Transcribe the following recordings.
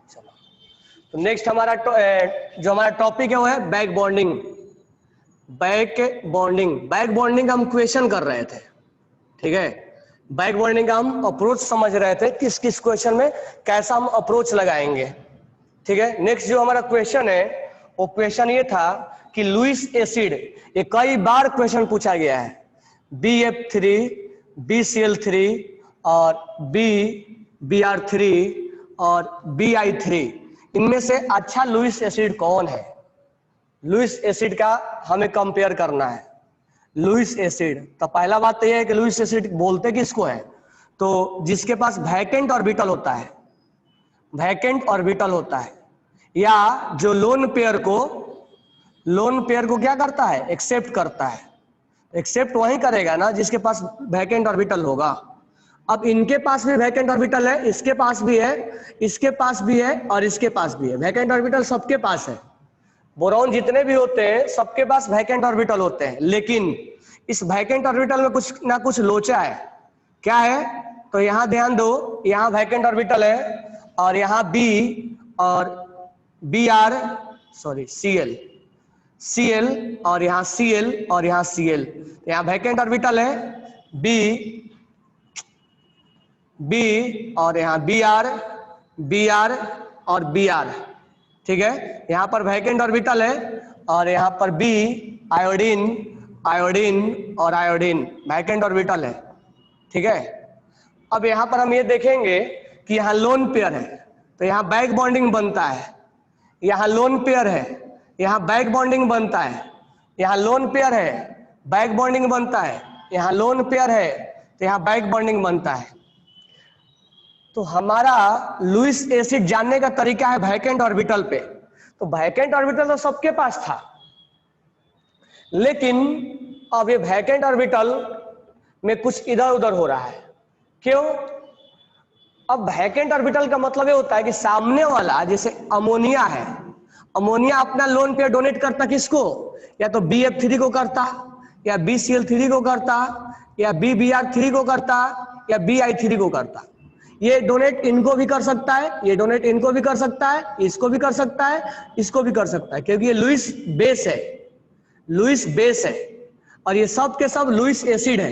चलो, तो नेक्स्ट हमारा जो हमारा टॉपिक है वो है बैक बॉन्डिंग। बैक बॉन्डिंग हम क्वेश्चन कर रहे थे, ठीक है। बैक बॉन्डिंग का हम अप्रोच समझ रहे थे, किस किस क्वेश्चन में कैसा हम अप्रोच लगाएंगे, ठीक है। नेक्स्ट जो हमारा क्वेश्चन है वो क्वेश्चन ये था कि लुईस एसिड, ये कई बार क्वेश्चन पूछा गया है, BF3, BCl3 और BR3 और BI3, इनमें से अच्छा लुईस एसिड कौन है। लुईस एसिड का हमें कंपेयर करना है। लुईस एसिड, तो पहला बात तो यह है कि लुईस एसिड बोलते किसको है, तो जिसके पास वैकेंट ऑर्बिटल होता है, वैकेंट ऑर्बिटल होता है, या जो लोन पेयर को क्या करता है, एक्सेप्ट करता है। एक्सेप्ट वही करेगा ना जिसके पास वैकेंट ऑर्बिटल होगा। अब इनके पास भी वैकेंट ऑर्बिटल है, इसके पास भी है, इसके पास भी है और इसके पास भी है। वैकेंट ऑर्बिटल सबके पास है। बोरॉन जितने भी होते हैं सबके पास वैकेंट ऑर्बिटल होते हैं, लेकिन इस वैकेंट ऑर्बिटल में कुछ ना कुछ लोचा है। क्या है, तो यहां ध्यान दो, यहां वैकेंट ऑर्बिटल है और यहां B और BR Cl और यहां Cl और यहां Cl, यहां वैकेंट ऑर्बिटल है B और यहां BR और BR, ठीक है। यहां पर वैकेंट ऑर्बिटल है और यहां पर B आयोडीन और आयोडीन वैकेंट ऑर्बिटल है, ठीक है। अब यहां पर हम ये देखेंगे कि यहां लोन पेयर है तो यहां बैक बॉन्डिंग बनता है, यहां लोन पेयर है, यहां बैक बॉन्डिंग बनता है, यहां लोन पेयर है, बैक बॉन्डिंग बनता है, यहां लोन पेयर है तो यहां बैक बॉन्डिंग बनता है। तो हमारा लुईस एसिड जानने का तरीका है वैकेंट ऑर्बिटल पे। तो वैकेंट ऑर्बिटल तो सबके पास था, लेकिन अब ये वैकेंट ऑर्बिटल में कुछ इधर उधर हो रहा है। क्यों? अब वैकेंट ऑर्बिटल का मतलब ये होता है कि सामने वाला, जैसे अमोनिया है, अमोनिया अपना लोन पेयर डोनेट करता किसको, या तो BF3 को करता, या BCl3 को करता, या BBr3 को करता, या BI3 को करता। ये डोनेट इनको भी कर सकता है, ये डोनेट इनको भी कर सकता है, इसको भी कर सकता है, इसको भी कर सकता है, क्योंकि ये लुईस बेस है, लुईस बेस है। और ये सब के सब लुईस एसिड है,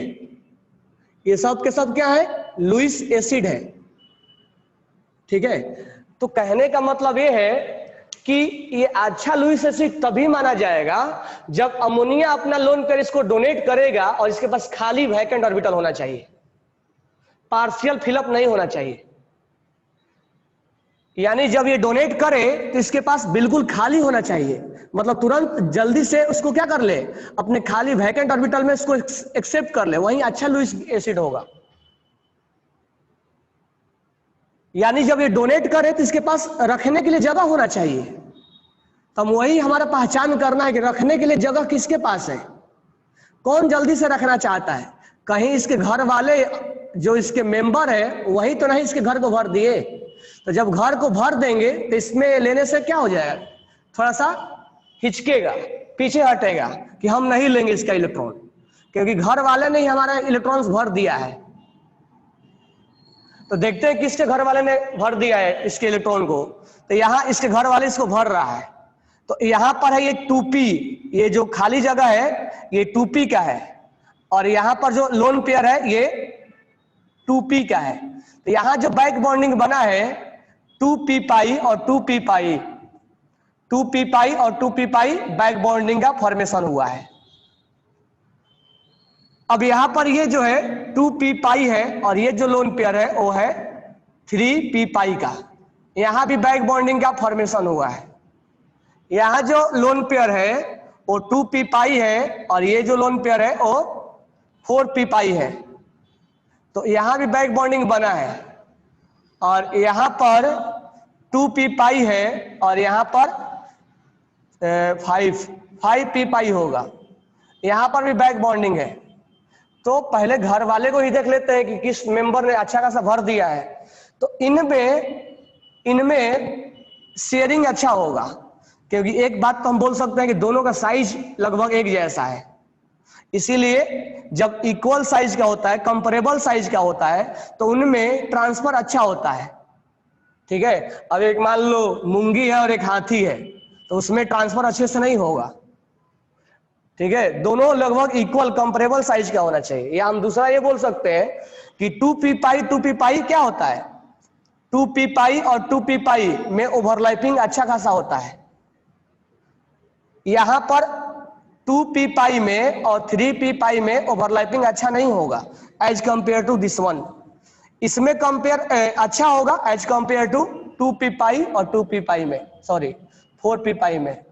ये सब के सब क्या है, लुईस एसिड है, ठीक है। तो कहने का मतलब ये है कि ये अच्छा लुईस एसिड तभी माना जाएगा जब अमोनिया अपना लोन पेयर इसको डोनेट करेगा और इसके पास खाली वैकेंट ऑर्बिटल होना चाहिए, पार्शियल फिलअप नहीं होना चाहिए। यानी जब ये डोनेट करे तो इसके पास बिल्कुल खाली होना चाहिए, मतलब तुरंत जल्दी से उसको क्या कर ले, अपने खाली वैकेंट ऑर्बिटल में इसको एक्सेप्ट कर ले, वही अच्छा लुईस एसिड होगा। यानी जब ये डोनेट करे तो इसके पास रखने के लिए जगह होना चाहिए। तो वही हमारा पहचान करना है कि रखने के लिए जगह किसके पास है, कौन जल्दी से रखना चाहता है। कहीं इसके घर वाले जो इसके मेंबर है वही तो नहीं इसके घर को भर दिए। तो जब घर को भर देंगे तो इसमें लेने से क्या हो जाएगा, थोड़ा सा हिचकेगा, पीछे हटेगा कि हम नहीं लेंगे इसका इलेक्ट्रॉन, क्योंकि घर वाले ने ही हमारा इलेक्ट्रॉन्स भर दिया है। तो देखते हैं किसके घर वाले ने भर दिया है इसके इलेक्ट्रॉन को, तो यहां इसके घर वाले इसको भर रहा है। तो यहां पर है ये 2p, ये जो खाली जगह है ये 2p का है, और यहां पर जो लोन पेयर है ये 2p का है। तो यहां जो बैक बॉन्डिंग बना है 2p पाई और 2p पाई, 2p पाई और 2p पाई बैक बॉन्डिंग का फॉर्मेशन हुआ है। अब यहां पर ये जो है 2p पाई है और ये जो लोन पेयर है वो है 3p पाई का, यहां भी बैक बॉन्डिंग का फॉर्मेशन हुआ है। यहां जो लोन पेयर है वो 2p पाई है और ये जो लोन पेयर है वो 4p पाई है। तो यहां भी बैक बॉन्डिंग बना है, और यहां पर 2p पाई है और यहां पर 5p पाई होगा, यहां पर भी बैक बॉन्डिंग है। तो पहले घर वाले को ही देख लेते हैं कि किस मेंबर ने अच्छा खासा भर दिया है। तो इनमें शेयरिंग अच्छा होगा, क्योंकि एक बात तो हम बोल सकते हैं कि दोनों का साइज लगभग एक जैसा है। इसीलिए जब इक्वल साइज का होता है, कंपेरेबल साइज का होता है, तो उनमें ट्रांसफर अच्छा होता है। ठीक है। अब एक मान लो मूंगी है और एक हाथी है, तो उसमें ट्रांसफर अच्छे से नहीं होगा। ठीक है, दोनों लगभग इक्वल कंपेरेबल साइज का होना चाहिए। या हम दूसरा ये बोल सकते हैं कि 2p पाई क्या होता है, 2p पाई और 2p पाई में ओवरलैपिंग अच्छा खासा होता है। यहां पर 2p पाई में और 3p पाई में ओवरलैपिंग अच्छा नहीं होगा as compare to this one. इसमें कंपेयर अच्छा होगा एज कंपेयर टू 2p पाई और 2p पाई में, सॉरी 4p पाई में।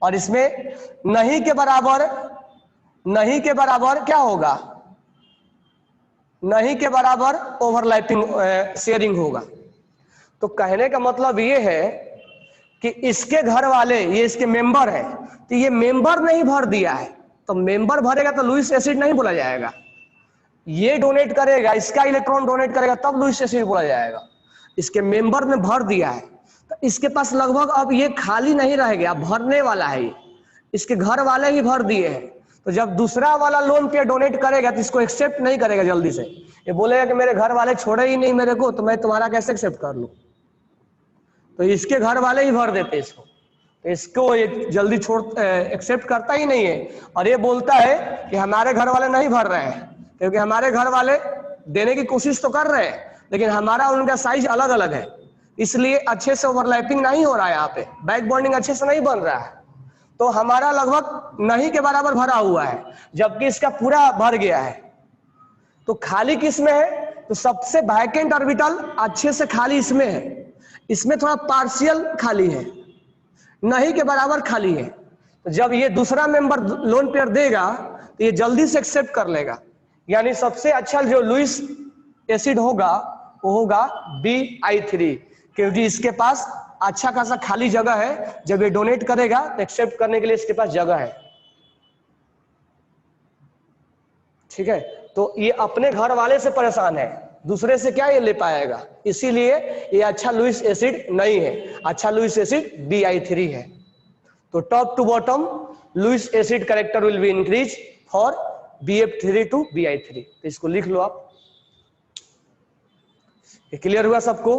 और इसमें नहीं के बराबर क्या होगा, नहीं के बराबर ओवरलैपिंग शेयरिंग होगा। तो कहने का मतलब ये है कि इसके घर वाले, ये इसके मेंबर है, तो ये मेंबर नहीं भर दिया है, तो मेंबर भरेगा तो लुईस एसिड नहीं बोला जाएगा। ये डोनेट करेगा, इसका इलेक्ट्रॉन डोनेट करेगा तब लुईस एसिड बोला जाएगा। इसके मेंबर ने भर दिया है, तो इसके पास लगभग अब ये खाली नहीं रह गया, भरने वाला है ये। इसके घर वाले ही भर दिए हैं, तो जब दूसरा वाला लोन पे डोनेट करेगा तो इसको एक्सेप्ट नहीं करेगा जल्दी से। ये बोलेगा कि मेरे घर वाले छोड़े ही नहीं मेरे को, तो मैं तुम्हारा कैसे एक्सेप्ट कर लूं। तो इसके घर वाले ही भर देते इसको, तो इसको ये जल्दी छोड़ एक्सेप्ट करता ही नहीं है। और ये बोलता है कि हमारे घर वाले नहीं भर रहे हैं, क्योंकि हमारे घर वाले देने की कोशिश तो कर रहे हैं, लेकिन हमारा उनका साइज अलग अलग है, इसलिए अच्छे से ओवरलैपिंग नहीं हो रहा है, यहाँ पे बैक बॉन्डिंग अच्छे से नहीं बन रहा है। तो हमारा लगभग नहीं के बराबर भरा हुआ है, जबकि इसका पूरा भर गया है। तो खाली किस में है, तो सबसे वैकेंट ऑर्बिटल अच्छे से खाली इसमें है, इसमें थोड़ा पार्शियल खाली है, नहीं के बराबर खाली है। तो जब ये दूसरा मेंबर लोन पेयर देगा तो ये जल्दी से एक्सेप्ट कर लेगा। यानी सबसे अच्छा जो लुईस एसिड होगा वो होगा Bi3, क्योंकि इसके पास अच्छा खासा खाली जगह है। जब ये डोनेट करेगा तो एक्सेप्ट करने के लिए इसके पास जगह है। ठीक है, तो ये अपने घर वाले से परेशान है, दूसरे से क्या ये ले पाएगा, इसीलिए ये अच्छा लुईस एसिड नहीं है। अच्छा लुईस एसिड Bi3 है। तो top to bottom Lewis acid character will be increase for BF3 to Bi3। तो इसको लिख लो आप। ये क्लियर हुआ सबको?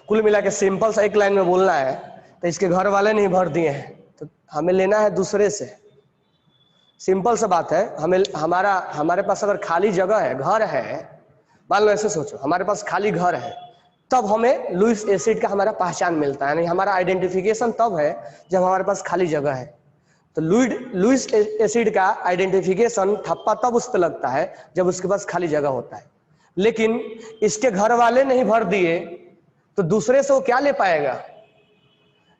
कुल मिला के सिंपल सा एक लाइन में बोलना है, तो इसके घर वाले नहीं भर दिए हैं, तो हमें लेना है दूसरे से। सिंपल सा बात है। हमारे पास अगर खाली जगह है, घर है, मान लो ऐसे सोचो हमारे पास खाली घर है, तब हमें लुईस एसिड का हमारा पहचान मिलता है, यानी हमारा आइडेंटिफिकेशन तब है जब हमारे पास खाली जगह है। तो लुईस एसिड का आइडेंटिफिकेशन ठप्पा तब उस पर लगता है जब उसके पास खाली जगह होता है। लेकिन इसके घर वाले नहीं भर दिए, तो दूसरे से वो क्या ले पाएगा,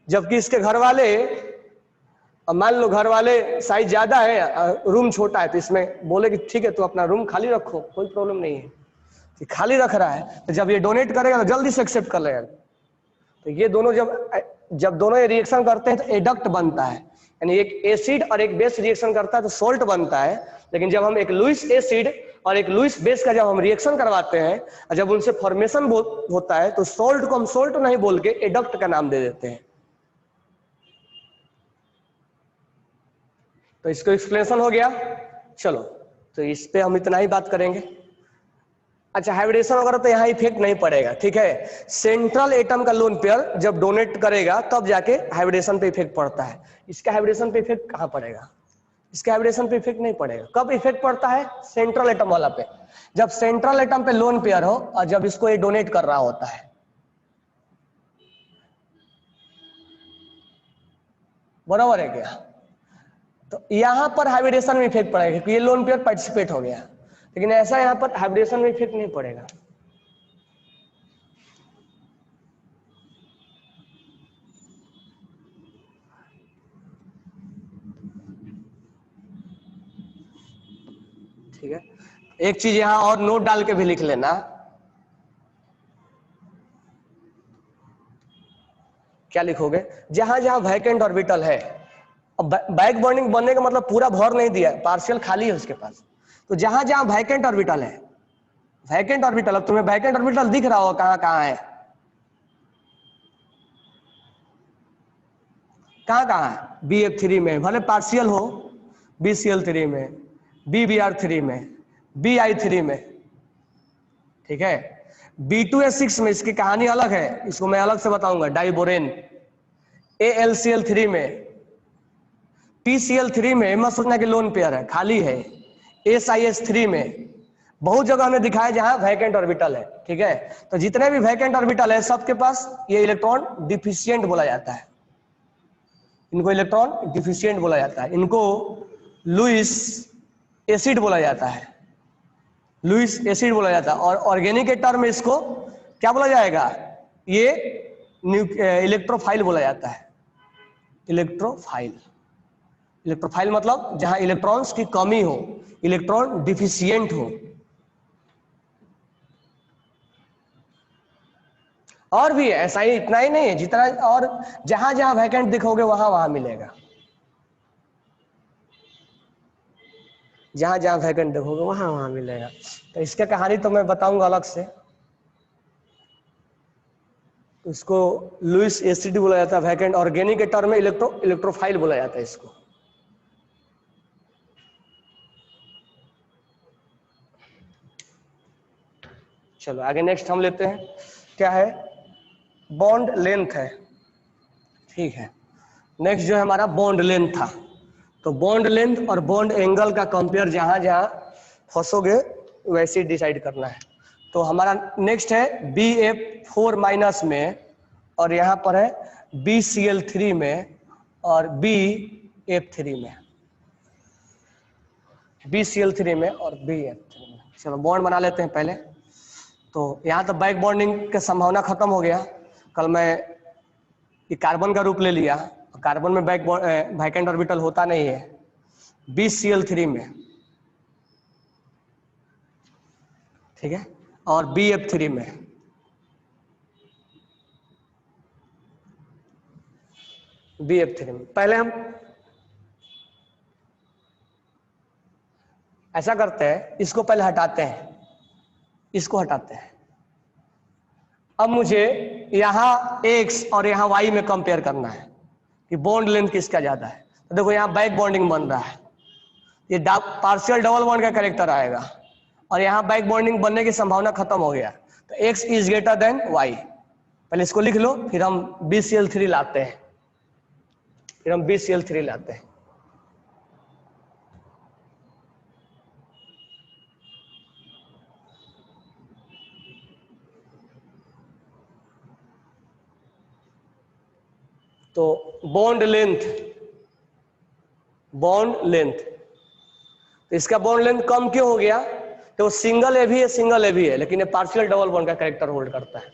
जबकि इसके घर वाले, मान लो घर वाले साइज ज्यादा है, रूम छोटा है, तो इसमें बोले कि ठीक है तो अपना रूम खाली रखो, कोई प्रॉब्लम नहीं है, तो खाली रख रहा है। तो जब ये डोनेट करेगा तो जल्दी से एक्सेप्ट कर लेगा। तो ये दोनों जब दोनों ये रिएक्शन करते हैं तो एडक्ट बनता है, यानी एक एसिड और एक बेस रिएक्शन करता है तो सोल्ट बनता है। लेकिन जब हम एक लुईस एसिड और एक लुईस बेस का जब हम रिएक्शन करवाते हैं और जब उनसे फॉर्मेशन होता है तो सोल्ट को हम सोल्ट नहीं बोल के एडक्ट का नाम दे देते हैं। तो इसको एक्सप्लेनेशन हो गया। चलो, तो इस पे हम इतना ही बात करेंगे। अच्छा, हाइब्रिडेशन वगैरह तो यहाँ इफेक्ट नहीं पड़ेगा, ठीक है। सेंट्रल एटम का लोन पेयर जब डोनेट करेगा तब जाके हाइब्रिडेशन पे इफेक्ट पड़ता है। इसका हाइब्रिडेशन पे इफेक्ट कहाँ पड़ेगा, इसके हाइब्रिडेशन पे इफेक्ट नहीं पड़ेगा। कब इफेक्ट पड़ता है, सेंट्रल एटम वाला पे, जब सेंट्रल एटम पे लोन पेयर हो और जब इसको ये डोनेट कर रहा होता है। बराबर है क्या? तो यहां पर हाइब्रिडेशन में इफेक्ट पड़ेगा क्योंकि ये लोन पेयर पार्टिसिपेट हो गया, लेकिन ऐसा यहां पर हाइब्रिडेशन में इफेक्ट नहीं पड़ेगा। ठीक है, एक चीज यहां और नोट डाल के भी लिख लेना, क्या लिखोगे, जहां जहां वैकेंट ऑर्बिटल है, अब बैक बॉन्डिंग बनने का मतलब पूरा भर नहीं दिया, पार्शियल खाली है उसके पास, तो जहां जहां वैकेंट ऑर्बिटल है वैकेंट ऑर्बिटल, अब तुम्हें वैकेंट ऑर्बिटल दिख रहा होगा कहाँ कहाँ है, कहाँ कहाँ है, BF3 में, भले पार्शियल हो, BCl3 में, BBr3 में, BI3 में, ठीक है। B2S6 में इसकी कहानी अलग है, इसको मैं अलग से बताऊंगा, डाइबोरेन। AlCl3 में, PCl3 में मत सोचना कि लोन पेयर है, खाली है। SiS3 में, बहुत जगह हमें दिखाया जहां वैकेंट ऑर्बिटल है, ठीक है। तो जितने भी वैकेंट ऑर्बिटल है सबके पास ये इलेक्ट्रॉन डिफिशियंट बोला जाता है, इनको इलेक्ट्रॉन डिफिशियंट बोला जाता है, इनको लुईस एसिड बोला जाता है, लुईस एसिड बोला जाता है। और ऑर्गेनिक के टर्म में इसको क्या बोला जाएगा, ये इलेक्ट्रोफाइल बोला जाता है, इलेक्ट्रोफाइल। इलेक्ट्रोफाइल मतलब जहां इलेक्ट्रॉन्स की कमी हो, इलेक्ट्रॉन डिफिशियंट हो। और भी है, ऐसा ही इतना ही नहीं है, जितना और जहां जहां वैकेंट दिखोगे वहां वहां मिलेगा, जहां जहां वैकेंट देखोगे वहां वहां मिलेगा। तो इसका कहानी तो मैं बताऊंगा अलग से। इसको लुईस एसिड बोला जाता है वैकेंट, ऑर्गेनिक के टर्म में इलेक्ट्रोफाइल बोला जाता है इसको। चलो आगे नेक्स्ट हम लेते हैं, क्या है, बॉन्ड लेंथ है, ठीक है। नेक्स्ट जो है हमारा बॉन्ड लेंथ था, तो बॉन्ड लेंथ और बॉन्ड एंगल का कंपेयर जहां जहां फंसोगे वैसे डिसाइड करना है। तो हमारा नेक्स्ट है BF4 माइनस में, और यहाँ पर है BCl3 में और BF3 में, BCl3 में और BF3 में। चलो बॉन्ड बना लेते हैं पहले। तो यहाँ तो बैक बॉन्डिंग की संभावना खत्म हो गया, कल मैं ये कार्बन का रूप ले लिया, कार्बन में वैकेंट ऑर्बिटल होता नहीं है। BCl3 में, ठीक है, और BF3 में, BF3 में। पहले हम ऐसा करते हैं, इसको पहले हटाते हैं, इसको हटाते हैं। अब मुझे यहां X और यहां Y में कंपेयर करना है कि बॉन्ड लेंथ किसका ज्यादा है। तो देखो यहां बैक बॉन्डिंग बन रहा है, ये पार्शियल डबल बॉन्ड का कैरेक्टर आएगा, और यहाँ बैक बॉन्डिंग बनने की संभावना खत्म हो गया। तो X is greater than Y, पहले इसको लिख लो, फिर हम BCl3 लाते हैं, फिर हम BCl3 लाते हैं। तो बॉन्ड लेंथ, बॉन्ड लेंथ, तो इसका बॉन्ड लेंथ कम क्यों हो गया, तो सिंगल ए भी है, सिंगल ए भी है, लेकिन ये पार्शियल डबल बॉन्ड का कैरेक्टर होल्ड करता है,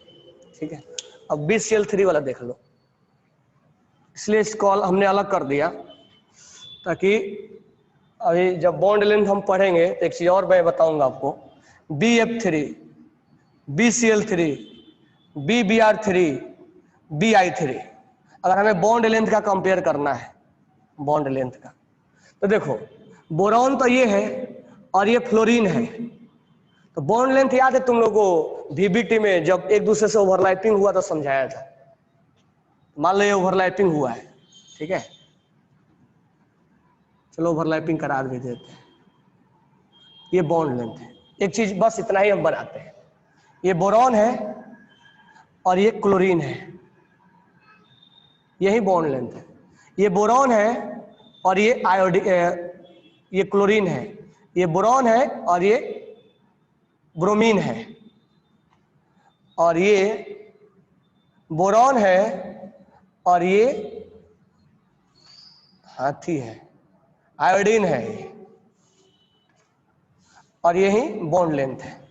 ठीक है। अब BCl3 वाला देख लो, इसलिए इसको हमने अलग कर दिया, ताकि अभी जब बॉन्ड लेंथ हम पढ़ेंगे तो एक चीज और मैं बताऊंगा आपको, BF3, BCl3, BBr3, BI3, अगर हमें बॉन्ड लेंथ का कंपेयर करना है, बॉन्ड लेंथ का, तो देखो बोरॉन तो ये है और ये फ्लोरीन है, तो बॉन्ड लेंथ याद है तुम लोगों को, VBT में जब एक दूसरे से ओवरलैपिंग हुआ तो समझाया था। मान लो ये ओवरलैपिंग हुआ है, ठीक है, चलो ओवरलैपिंग करा भी देते हैं, ये बॉन्ड लेंथ है। एक चीज बस इतना ही हम बनाते हैं, ये बोरॉन है और ये क्लोरीन है, यही बॉन्ड लेंथ है। ये बोरॉन है और ये ये क्लोरीन है, ये बोरॉन है और ये ब्रोमीन है, और ये बोरॉन है और ये हाथी है, आयोडीन है ये, और यही बॉन्ड लेंथ है।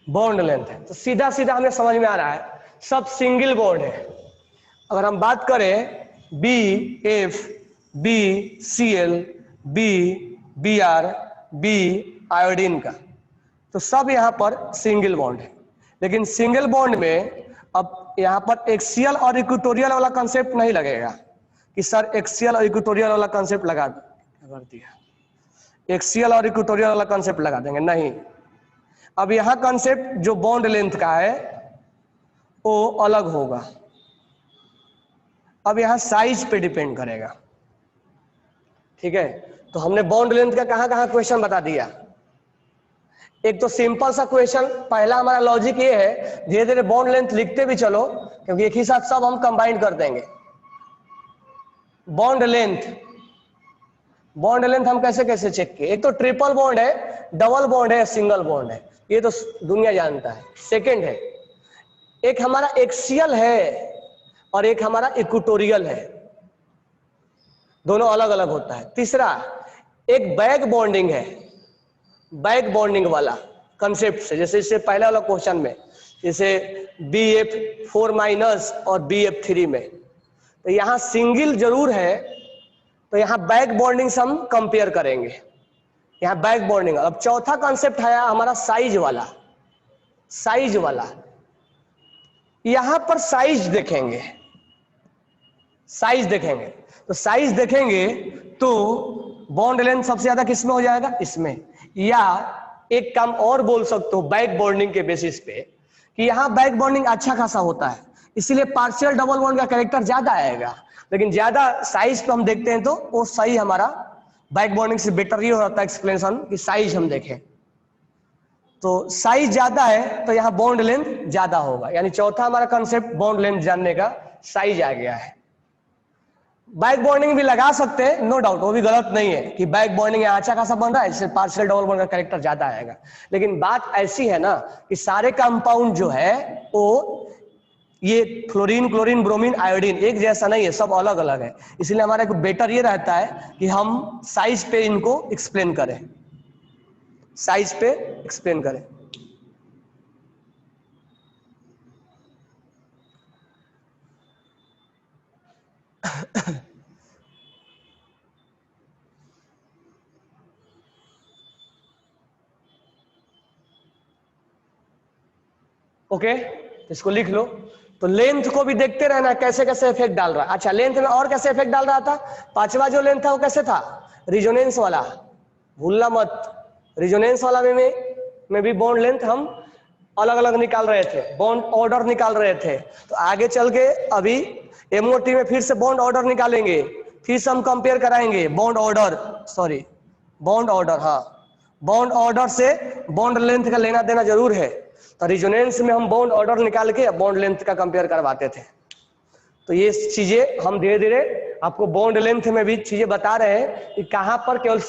बॉन्ड लेंथ है, तो सीधा सीधा हमें समझ में आ रहा है सब सिंगल बॉन्ड है। अगर हम बात करें BF, BCl, BBr, B iodine का, तो सब यहां पर सिंगल बॉन्ड है, लेकिन सिंगल बॉन्ड में अब यहां पर एक्सियल और इक्वेटोरियल वाला कंसेप्ट नहीं लगेगा, कि सर एक्सियल और इक्वेटोरियल वाला कंसेप्ट लगा दिया, एक्सियल और इक्वेटोरियल वाला कंसेप्ट लगा देंगे, नहीं। अब यहां कंसेप्ट जो बॉन्ड लेंथ का है वो अलग होगा। अब यहां साइज पे डिपेंड करेगा, ठीक है। तो हमने बॉन्ड लेंथ का कहां कहां क्वेश्चन बता दिया। एक तो सिंपल सा क्वेश्चन, पहला हमारा लॉजिक ये है, धीरे धीरे बॉन्ड लेंथ लिखते भी चलो, क्योंकि एक ही साथ सब हम कंबाइन कर देंगे। बॉन्ड लेंथ, बॉन्ड लेंथ हम कैसे कैसे चेक किए, एक तो ट्रिपल बॉन्ड है, डबल बॉन्ड है, सिंगल बॉन्ड है, ये तो दुनिया जानता है। सेकेंड है, एक हमारा एक्सियल है और एक हमारा इक्वेटोरियल है, दोनों अलग अलग होता है। तीसरा, एक बैक बॉन्डिंग है, बैक बॉन्डिंग वाला कंसेप्ट से, जैसे इससे पहले वाला क्वेश्चन में, जैसे BF4 माइनस और BF3 में, तो यहां सिंगल जरूर है, तो यहां बैक बॉन्डिंग से हम कंपेयर करेंगे, यहां बैक बॉन्डिंग। अब चौथा कंसेप्ट है हमारा साइज वाला, साइज वाला, यहां पर साइज देखेंगे, साइज देखेंगे, तो साइज देखेंगे तो बॉन्ड लेंथ सबसे ज्यादा किसमें हो जाएगा, इसमें। या एक काम और बोल सकते हो बैक बॉन्डिंग के बेसिस पे, कि यहां बैक बॉन्डिंग अच्छा खासा होता है, इसीलिए पार्शियल डबल बॉन्ड का कैरेक्टर ज्यादा आएगा, लेकिन ज्यादा साइज पे हम देखते हैं तो वो सही हमारा बैक बॉन्डिंग से बेटर ही होता है एक्सप्लेनेशन, कि साइज हम देखें। तो साइज ज्यादा है तो यहां बॉन्ड लेंथ ज्यादा होगा, यानी चौथा हमारा कंसेप्ट बॉन्ड लेंथ जानने का साइज आ गया है। बैक बॉन्डिंग भी लगा सकते हैं, नो डाउट, वो भी गलत नहीं है कि बैक बॉन्डिंग यहाँ अच्छा खासा बन रहा है, इससे पार्शियल डबल बॉन्ड का कैरेक्टर ज्यादा आएगा। लेकिन बात ऐसी है ना कि सारे कंपाउंड जो है वो ये फ्लोरीन, क्लोरीन, ब्रोमीन, आयोडीन एक जैसा नहीं है, सब अलग अलग है। इसलिए हमारा एक बेटर ये रहता है कि हम साइज पे इनको एक्सप्लेन करें, साइज पे एक्सप्लेन करें। ओके, इसको लिख लो। तो लेंथ को भी देखते रहना कैसे कैसे इफेक्ट डाल रहा है। अच्छा, लेंथ में और कैसे इफेक्ट डाल रहा था, पांचवा जो लेंथ था वो कैसे था, रिजोनेंस वाला, भूलना मत। रिजोनेंस वाला में भी बॉन्ड लेंथ हम अलग अलग निकाल रहे थे, बॉन्ड ऑर्डर निकाल रहे थे। तो आगे चल के अभी एमओटी में फिर से बॉन्ड ऑर्डर निकालेंगे, फिर से हम कंपेयर कराएंगे bond order, sorry bond order, हाँ बॉन्ड ऑर्डर से बॉन्ड लेंथ का लेना देना जरूर है। तो रिजोनेंस में हम बॉन्ड ऑर्डर निकाल के बॉन्ड लेंथ का कंपेयर करवाते थे। तो ये चीजें हम धीरे धीरे आपको बॉन्ड लेंथ में भी चीजें बता रहे हैं कि कहां पर केवल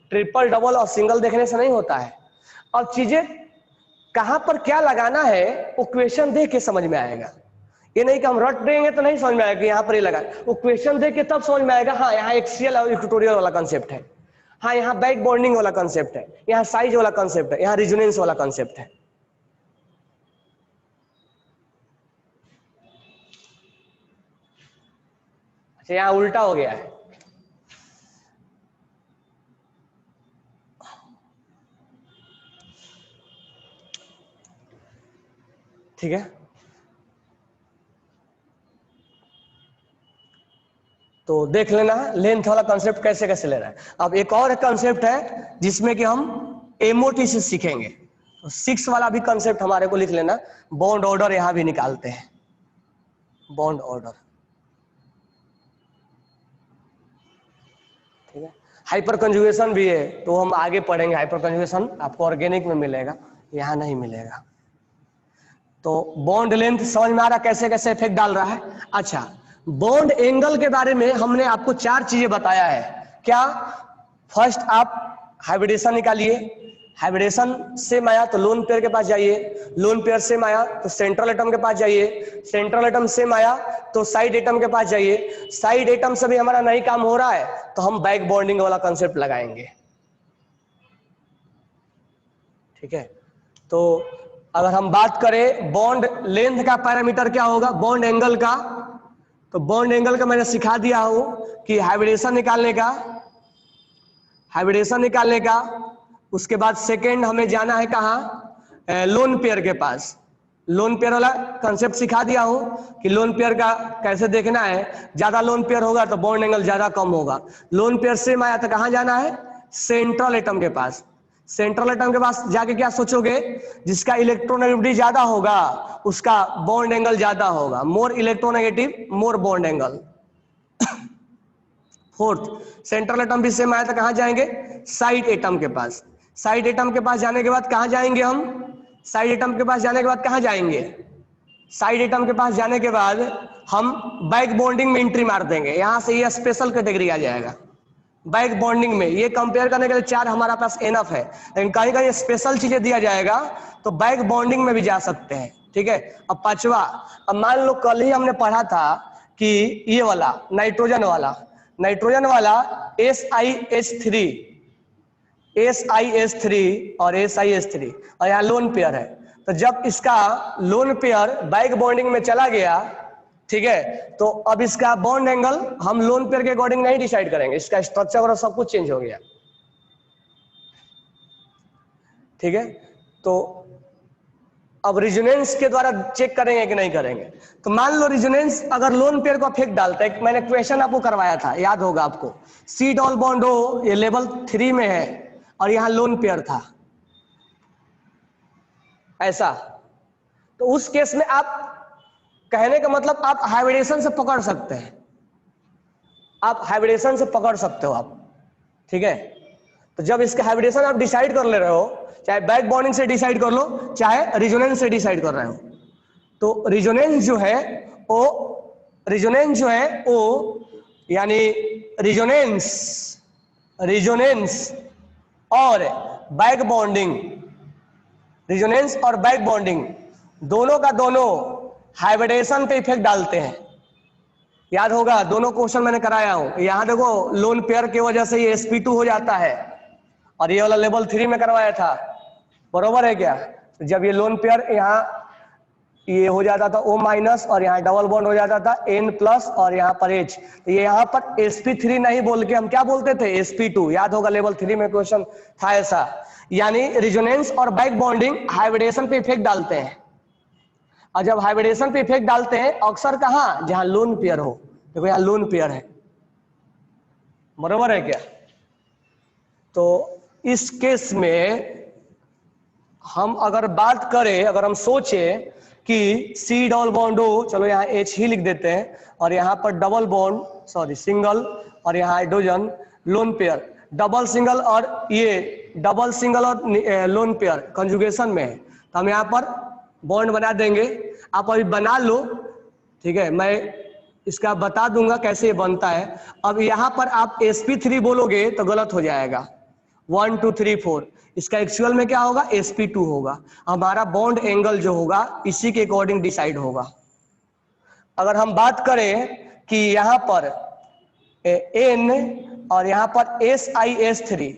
ट्रिपल, डबल और सिंगल देखने से नहीं होता है, और चीजें कहां पर क्या लगाना है वो क्वेश्चन देख के समझ में आएगा। ये नहीं कि हम रट देंगे तो नहीं समझ में आएगा कि यहाँ पर ये लगा, वो क्वेश्चन देख के तब समझ में आएगा, हाँ यहाँ एक्सियल और इक्वेटोरियल वाला कंसेप्ट है, हाँ यहाँ बैक बॉन्डिंग वाला कंसेप्ट है, यहाँ साइज वाला कंसेप्ट है, यहाँ रिजोनेंस वाला कंसेप्ट है। अच्छा, यहाँ उल्टा हो गया है, ठीक है। तो देख लेना लेंथ वाला कंसेप्ट कैसे कैसे लेना है। अब एक और कंसेप्ट है जिसमें कि हम एमओटी से सीखेंगे, तो 6 वाला भी कंसेप्ट हमारे को लिख लेना। बॉन्ड ऑर्डर यहां भी निकालते हैं, बॉन्ड ऑर्डर, ठीक है। हाइपर कंजुगेशन भी है, तो हम आगे पढ़ेंगे। हाइपर कंजुगेशन आपको ऑर्गेनिक में मिलेगा, यहां नहीं मिलेगा। तो बॉन्ड लेंथ समझ में आ रहा कैसे कैसे इफेक्ट डाल रहा है। अच्छा, बॉन्ड एंगल के बारे में हमने आपको 4 चीजें बताया है। क्या, फर्स्ट आप हाइब्रिडेशन निकालिए, हाइब्रिडेशन से आया तो लोन पेयर के पास जाइए, लोन पेयर से आया तो सेंट्रल एटम के पास जाइए, सेंट्रल एटम से आया तो साइड एटम के पास जाइए, साइड एटम से भी हमारा नहीं काम हो रहा है तो हम बैक बॉन्डिंग वाला कंसेप्ट लगाएंगे, ठीक है। तो अगर हम बात करें बॉन्ड लेंथ का पैरामीटर क्या होगा, बॉन्ड एंगल का, तो बॉन्ड एंगल का मैंने सिखा दिया हूं कि हाइब्रिडेशन निकालने का, हाइब्रिडेशन निकालने का। उसके बाद सेकेंड हमें जाना है कहां, लोन पेयर के पास। लोन पेयर वाला कंसेप्ट सिखा दिया हूं कि लोन पेयर का कैसे देखना है। ज्यादा लोन पेयर होगा तो बॉन्ड एंगल ज्यादा कम होगा। लोन पेयर सेम आया तो कहां जाना है, सेंट्रल एटम के पास। सेंट्रल एटम के पास जाके क्या सोचोगे, जिसका इलेक्ट्रोनेगेटिविटी ज्यादा होगा उसका बॉन्ड एंगल ज्यादा होगा, more electronegative more bond angle. Fourth, central atom भी सेम आया तो कहां जाएंगे, साइड एटम के पास। साइड एटम के पास जाने के बाद कहां जाएंगे हम, साइड एटम के पास जाने के बाद कहां जाएंगे, साइड एटम के पास जाने के बाद हम बैक बॉन्डिंग में एंट्री मार देंगे। यहां से ये स्पेशल कैटेगरी आ जाएगा बैक बॉन्डिंग में। ये कंपेयर करने के लिए 4 हमारा पास एनफ है, लेकिन कहीं कहीं स्पेशल चीजें दिया जाएगा तो बैक बॉन्डिंग में भी जा सकते हैं। ठीक है। अब पांचवा, अब मान लो कल ही हमने पढ़ा था कि ये वाला नाइट्रोजन वाला SiH3 और SiH3 और यहाँ लोन पेयर है। तो जब इसका लोन पेयर बैक बॉन्डिंग में चला गया, ठीक है, तो अब इसका बॉन्ड एंगल हम लोन पेयर के अकॉर्डिंग नहीं डिसाइड करेंगे, इसका स्ट्रक्चर और सब कुछ चेंज हो गया। ठीक है। तो अब रेजोनेंस के द्वारा चेक करेंगे कि नहीं करेंगे। तो मान लो रेजोनेंस अगर लोन पेयर को अफेक्ट डालता है, मैंने क्वेश्चन आपको करवाया था, याद होगा आपको, सी डबल बॉन्ड O ये लेवल 3 में है और यहां लोन पेयर था ऐसा। तो उस केस में आप, कहने का मतलब आप हाइब्रिडेशन से पकड़ सकते हैं, आप हाइब्रिडेशन से पकड़ सकते हो आप। ठीक है। तो जब इसका हाइब्रिडेशन आप डिसाइड कर ले रहे हो, चाहे बैक बॉन्डिंग से डिसाइड कर लो चाहे रेजोनेंस से डिसाइड कर रहे हो, तो रेजोनेंस जो है ओ यानी रेजोनेंस और बैक बॉन्डिंग, रेजोनेंस और बैक बॉन्डिंग दोनों का दोनों हाइब्रिडेशन पे इफेक्ट डालते हैं। याद होगा, दोनों क्वेश्चन मैंने कराया हूं। यहां देखो लोन पेयर की वजह से ये sp2 हो जाता है और ये वाला लेवल 3 में करवाया था, बरोबर है क्या। जब ये लोन पेयर यहाँ ये हो जाता था O- और यहाँ डबल बॉन्ड हो जाता था N+ और यहाँ पर H, तो ये यहाँ पर sp3 नहीं बोल के हम क्या बोलते थे, sp2। याद होगा लेवल 3 में क्वेश्चन था ऐसा। यानी रेजोनेंस और बैक बॉन्डिंग हाइब्रिडेशन पे इफेक्ट डालते हैं, और जब हाइब्रिडेशन पे इफेक्ट डालते हैं अक्सर कहां, जहां लोन पेयर हो। देखो यहाँ लोन पेयर है, बरोबर है क्या। तो इस केस में हम अगर बात करें, अगर हम सोचे कि सी डबल बॉन्ड O, चलो यहाँ H ही लिख देते हैं, और यहाँ पर डबल बॉन्ड सिंगल, और यहाँ hydrogen lone pair, double single और ये डबल सिंगल और लोन पेयर कंजुगेशन में है, तो हम यहाँ पर बॉन्ड बना देंगे। आप अभी बना लो, ठीक है, मैं इसका बता दूंगा कैसे ये बनता है। अब यहाँ पर आप sp3 बोलोगे तो गलत हो जाएगा, 1 2 3 4, इसका एक्चुअल में क्या होगा, sp2 होगा। हमारा बॉन्ड एंगल जो होगा इसी के अकॉर्डिंग डिसाइड होगा। अगर हम बात करें कि यहाँ पर N और यहाँ पर SiH3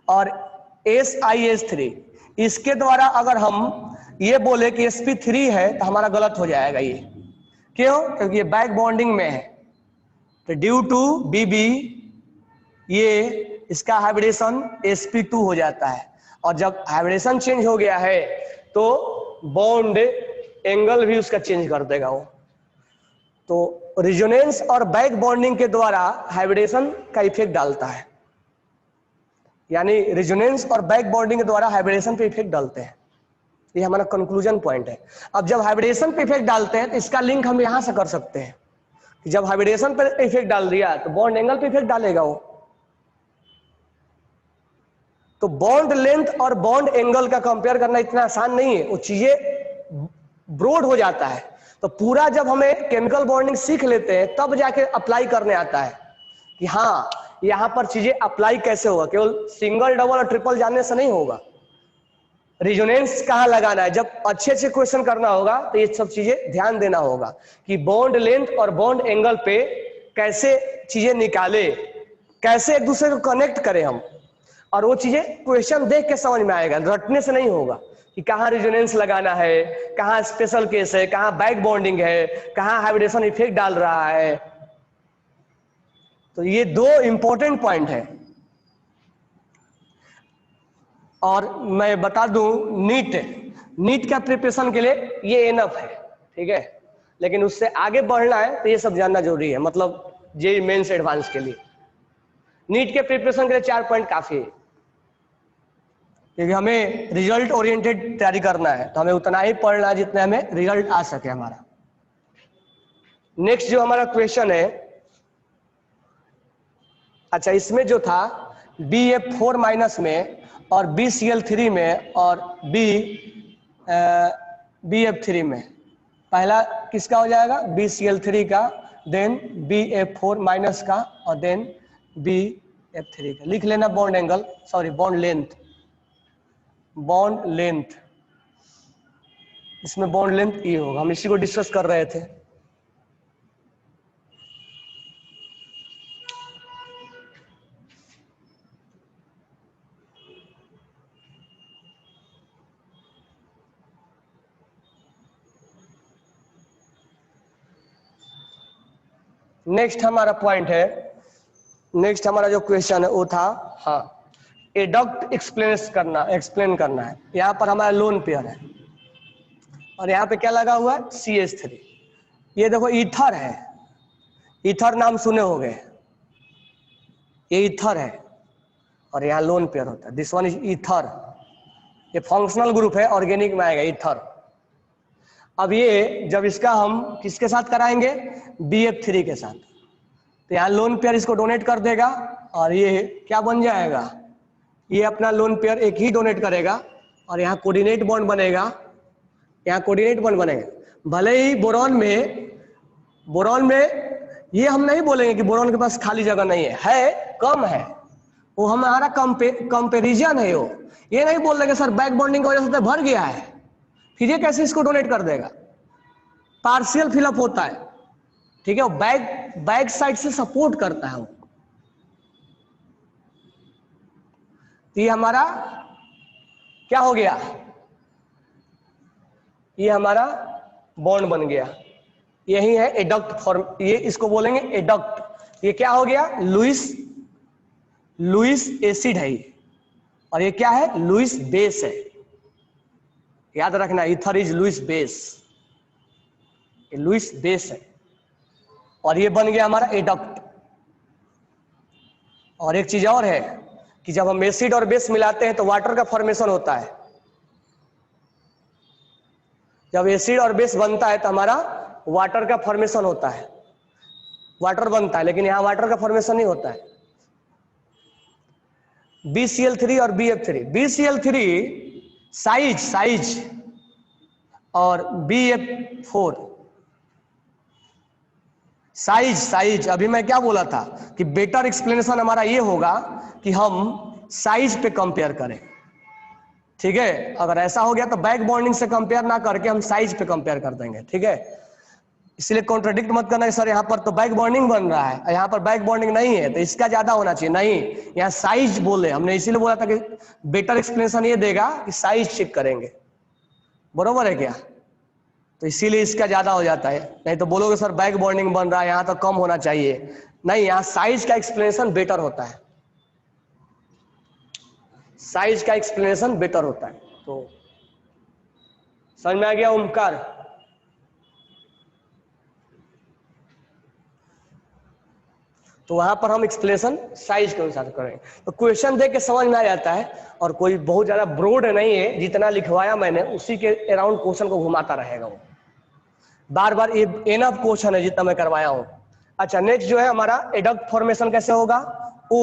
और SiH3, इसके द्वारा अगर हम ये बोले कि sp3 है तो हमारा गलत हो जाएगा ये। क्यों, क्योंकि ये बैक बॉन्डिंग में है, तो ड्यू टू BB ये इसका हाइब्रिडेशन sp2 हो जाता है, और जब हाइब्रिडेशन चेंज हो गया है तो बॉन्ड एंगल भी उसका चेंज कर देगा वो। तो रेजोनेंस और बैक बॉन्डिंग के द्वारा हाइब्रिडेशन का इफेक्ट डालता है, यानी रेजोनेंस और बैक बॉन्डिंग के द्वारा हाइब्रिडेशन पे इफेक्ट डालते हैं। ये हमारा कंक्लूजन पॉइंट है। अब जब हाइब्रिडेशन पे इफेक्ट डालते हैं तो इसका लिंक हम यहां से कर सकते हैं कि जब हाइब्रिडेशन पे इफेक्ट डाल दिया तो बॉन्ड एंगल पे इफेक्ट डालेगा वो। तो बॉन्ड लेंथ और बॉन्ड एंगल का कंपेयर करना इतना आसान नहीं है, वो चीजें ब्रॉड हो जाता है। तो पूरा जब हमें केमिकल बॉन्डिंग सीख लेते हैं तब जाके अप्लाई करने आता है कि हाँ यहां पर चीजें अप्लाई कैसे होगा। केवल सिंगल डबल और ट्रिपल जानने से नहीं होगा, रेजोनेंस कहां लगाना है, जब अच्छे अच्छे क्वेश्चन करना होगा तो ये सब चीजें ध्यान देना होगा कि बॉन्ड लेंथ और बॉन्ड एंगल पे कैसे चीजें निकाले, कैसे एक दूसरे को कनेक्ट करें हम, और वो चीजें क्वेश्चन देख के समझ में आएगा, रटने से नहीं होगा कि कहाँ रेजोनेंस लगाना है, कहाँ स्पेशल केस है, कहाँ बैक बॉन्डिंग है, कहाँ हाइब्रिडेशन इफेक्ट डाल रहा है। तो ये 2 इंपॉर्टेंट पॉइंट है। और मैं बता दूं, नीट नीट का प्रिपरेशन के लिए ये एनफ है, ठीक है, लेकिन उससे आगे बढ़ना है तो ये सब जानना जरूरी है, मतलब जेईई मेंस एडवांस के लिए। नीट के प्रिपरेशन के लिए 4 पॉइंट काफी है, क्योंकि हमें रिजल्ट ओरिएंटेड तैयारी करना है, तो हमें उतना ही पढ़ना है जितना हमें रिजल्ट आ सके हमारा। नेक्स्ट जो हमारा क्वेश्चन है, अच्छा इसमें जो था BF4 माइनस में और BCl3 में और BF3 में, पहला किसका हो जाएगा? BCl3 का, देन BF4 माइनस का और देन BF3 का। लिख लेना bond angle, sorry bond length, bond length, इसमें बॉन्ड लेंथ ये होगा, हम इसी को डिस्कस कर रहे थे। नेक्स्ट हमारा पॉइंट है, नेक्स्ट हमारा जो क्वेश्चन है वो था, हाँ, एडक्ट एक्सप्लेन करना है। यहाँ पर हमारा लोन पेयर है और यहाँ पे क्या लगा हुआ है? CH3। ये देखो ईथर है, ईथर नाम सुने होंगे, ये ईथर है और यहाँ लोन पेयर होता है, दिस वन इज ईथर। ये फंक्शनल ग्रुप है, ऑर्गेनिक में आएगा ईथर। अब ये जब इसका हम किसके साथ कराएंगे? BF3 के साथ, तो यहाँ लोन पेयर इसको डोनेट कर देगा और ये क्या बन जाएगा? ये अपना लोन पेयर एक ही डोनेट करेगा और यहाँ कोऑर्डिनेट बॉन्ड बनेगा, यहाँ कोऑर्डिनेट बॉन्ड बनेगा। भले ही बोरॉन में ये हम नहीं बोलेंगे कि बोरॉन के पास खाली जगह नहीं है कम है, वो हमारा कंपेरिजन है। वो ये नहीं बोल देंगे सर बैक बॉन्डिंग की वजह से तो भर गया है, फिर ये कैसे इसको डोनेट कर देगा? पार्शियल फिलअप होता है, ठीक है, वो बैक साइड से सपोर्ट करता है वो। तो ये हमारा क्या हो गया? ये हमारा बॉन्ड बन गया, यही है एडक्ट फॉर्म, ये इसको बोलेंगे एडक्ट। ये क्या हो गया? लुईस एसिड है ये, और ये क्या है? लुईस बेस है, याद रखना, ईथर इज लुईस बेस, ये लुईस बेस है और ये बन गया हमारा एडक्ट। और एक चीज और है कि जब हम एसिड और बेस मिलाते हैं तो वाटर का फॉर्मेशन होता है। जब एसिड और बेस बनता है तो हमारा वाटर का फॉर्मेशन होता है, वाटर बनता है, लेकिन यहां वाटर का फॉर्मेशन नहीं होता है। BCl3 और BF3, BCl3 साइज और BF4 साइज। अभी मैं क्या बोला था कि बेटर एक्सप्लेनेशन हमारा ये होगा कि हम साइज पे कंपेयर करें, ठीक है। अगर ऐसा हो गया तो बैक बॉन्डिंग से कंपेयर ना करके हम साइज पे कंपेयर कर देंगे, ठीक है। इसलिए कॉन्ट्रडिक्ट मत करना सर यहाँ पर तो बैक बॉन्डिंग बन रहा है, यहाँ पर बैक बॉन्डिंग नहीं है तो इसका ज्यादा होना चाहिए, नहीं, यहाँ साइज बोले हमने, इसीलिए बोला था कि बेटर एक्सप्लेनेशन ये देगा कि साइज चेक करेंगे, बरोबर है क्या? तो इसीलिए इसका ज्यादा हो जाता है, नहीं तो बोलोगे सर बैक बॉन्डिंग बन रहा है यहाँ तो कम होना चाहिए, नहीं, यहाँ साइज का एक्सप्लेनेशन बेटर होता है, साइज का एक्सप्लेनेशन बेटर होता है। तो समझ में आ गया ओमकार? तो वहां पर हम एक्सप्लेनेशन साइज के अनुसार करेंगे, तो क्वेश्चन देख के समझ में आ जाता है, और कोई बहुत ज्यादा ब्रॉड नहीं है, जितना लिखवाया मैंने उसी के अराउंड क्वेश्चन को घुमाता रहेगा वो, बार बार ये एनफ क्वेश्चन है जितना मैं करवाया हूं। अच्छा नेक्स्ट जो है हमारा एडक्ट फॉर्मेशन कैसे होगा? O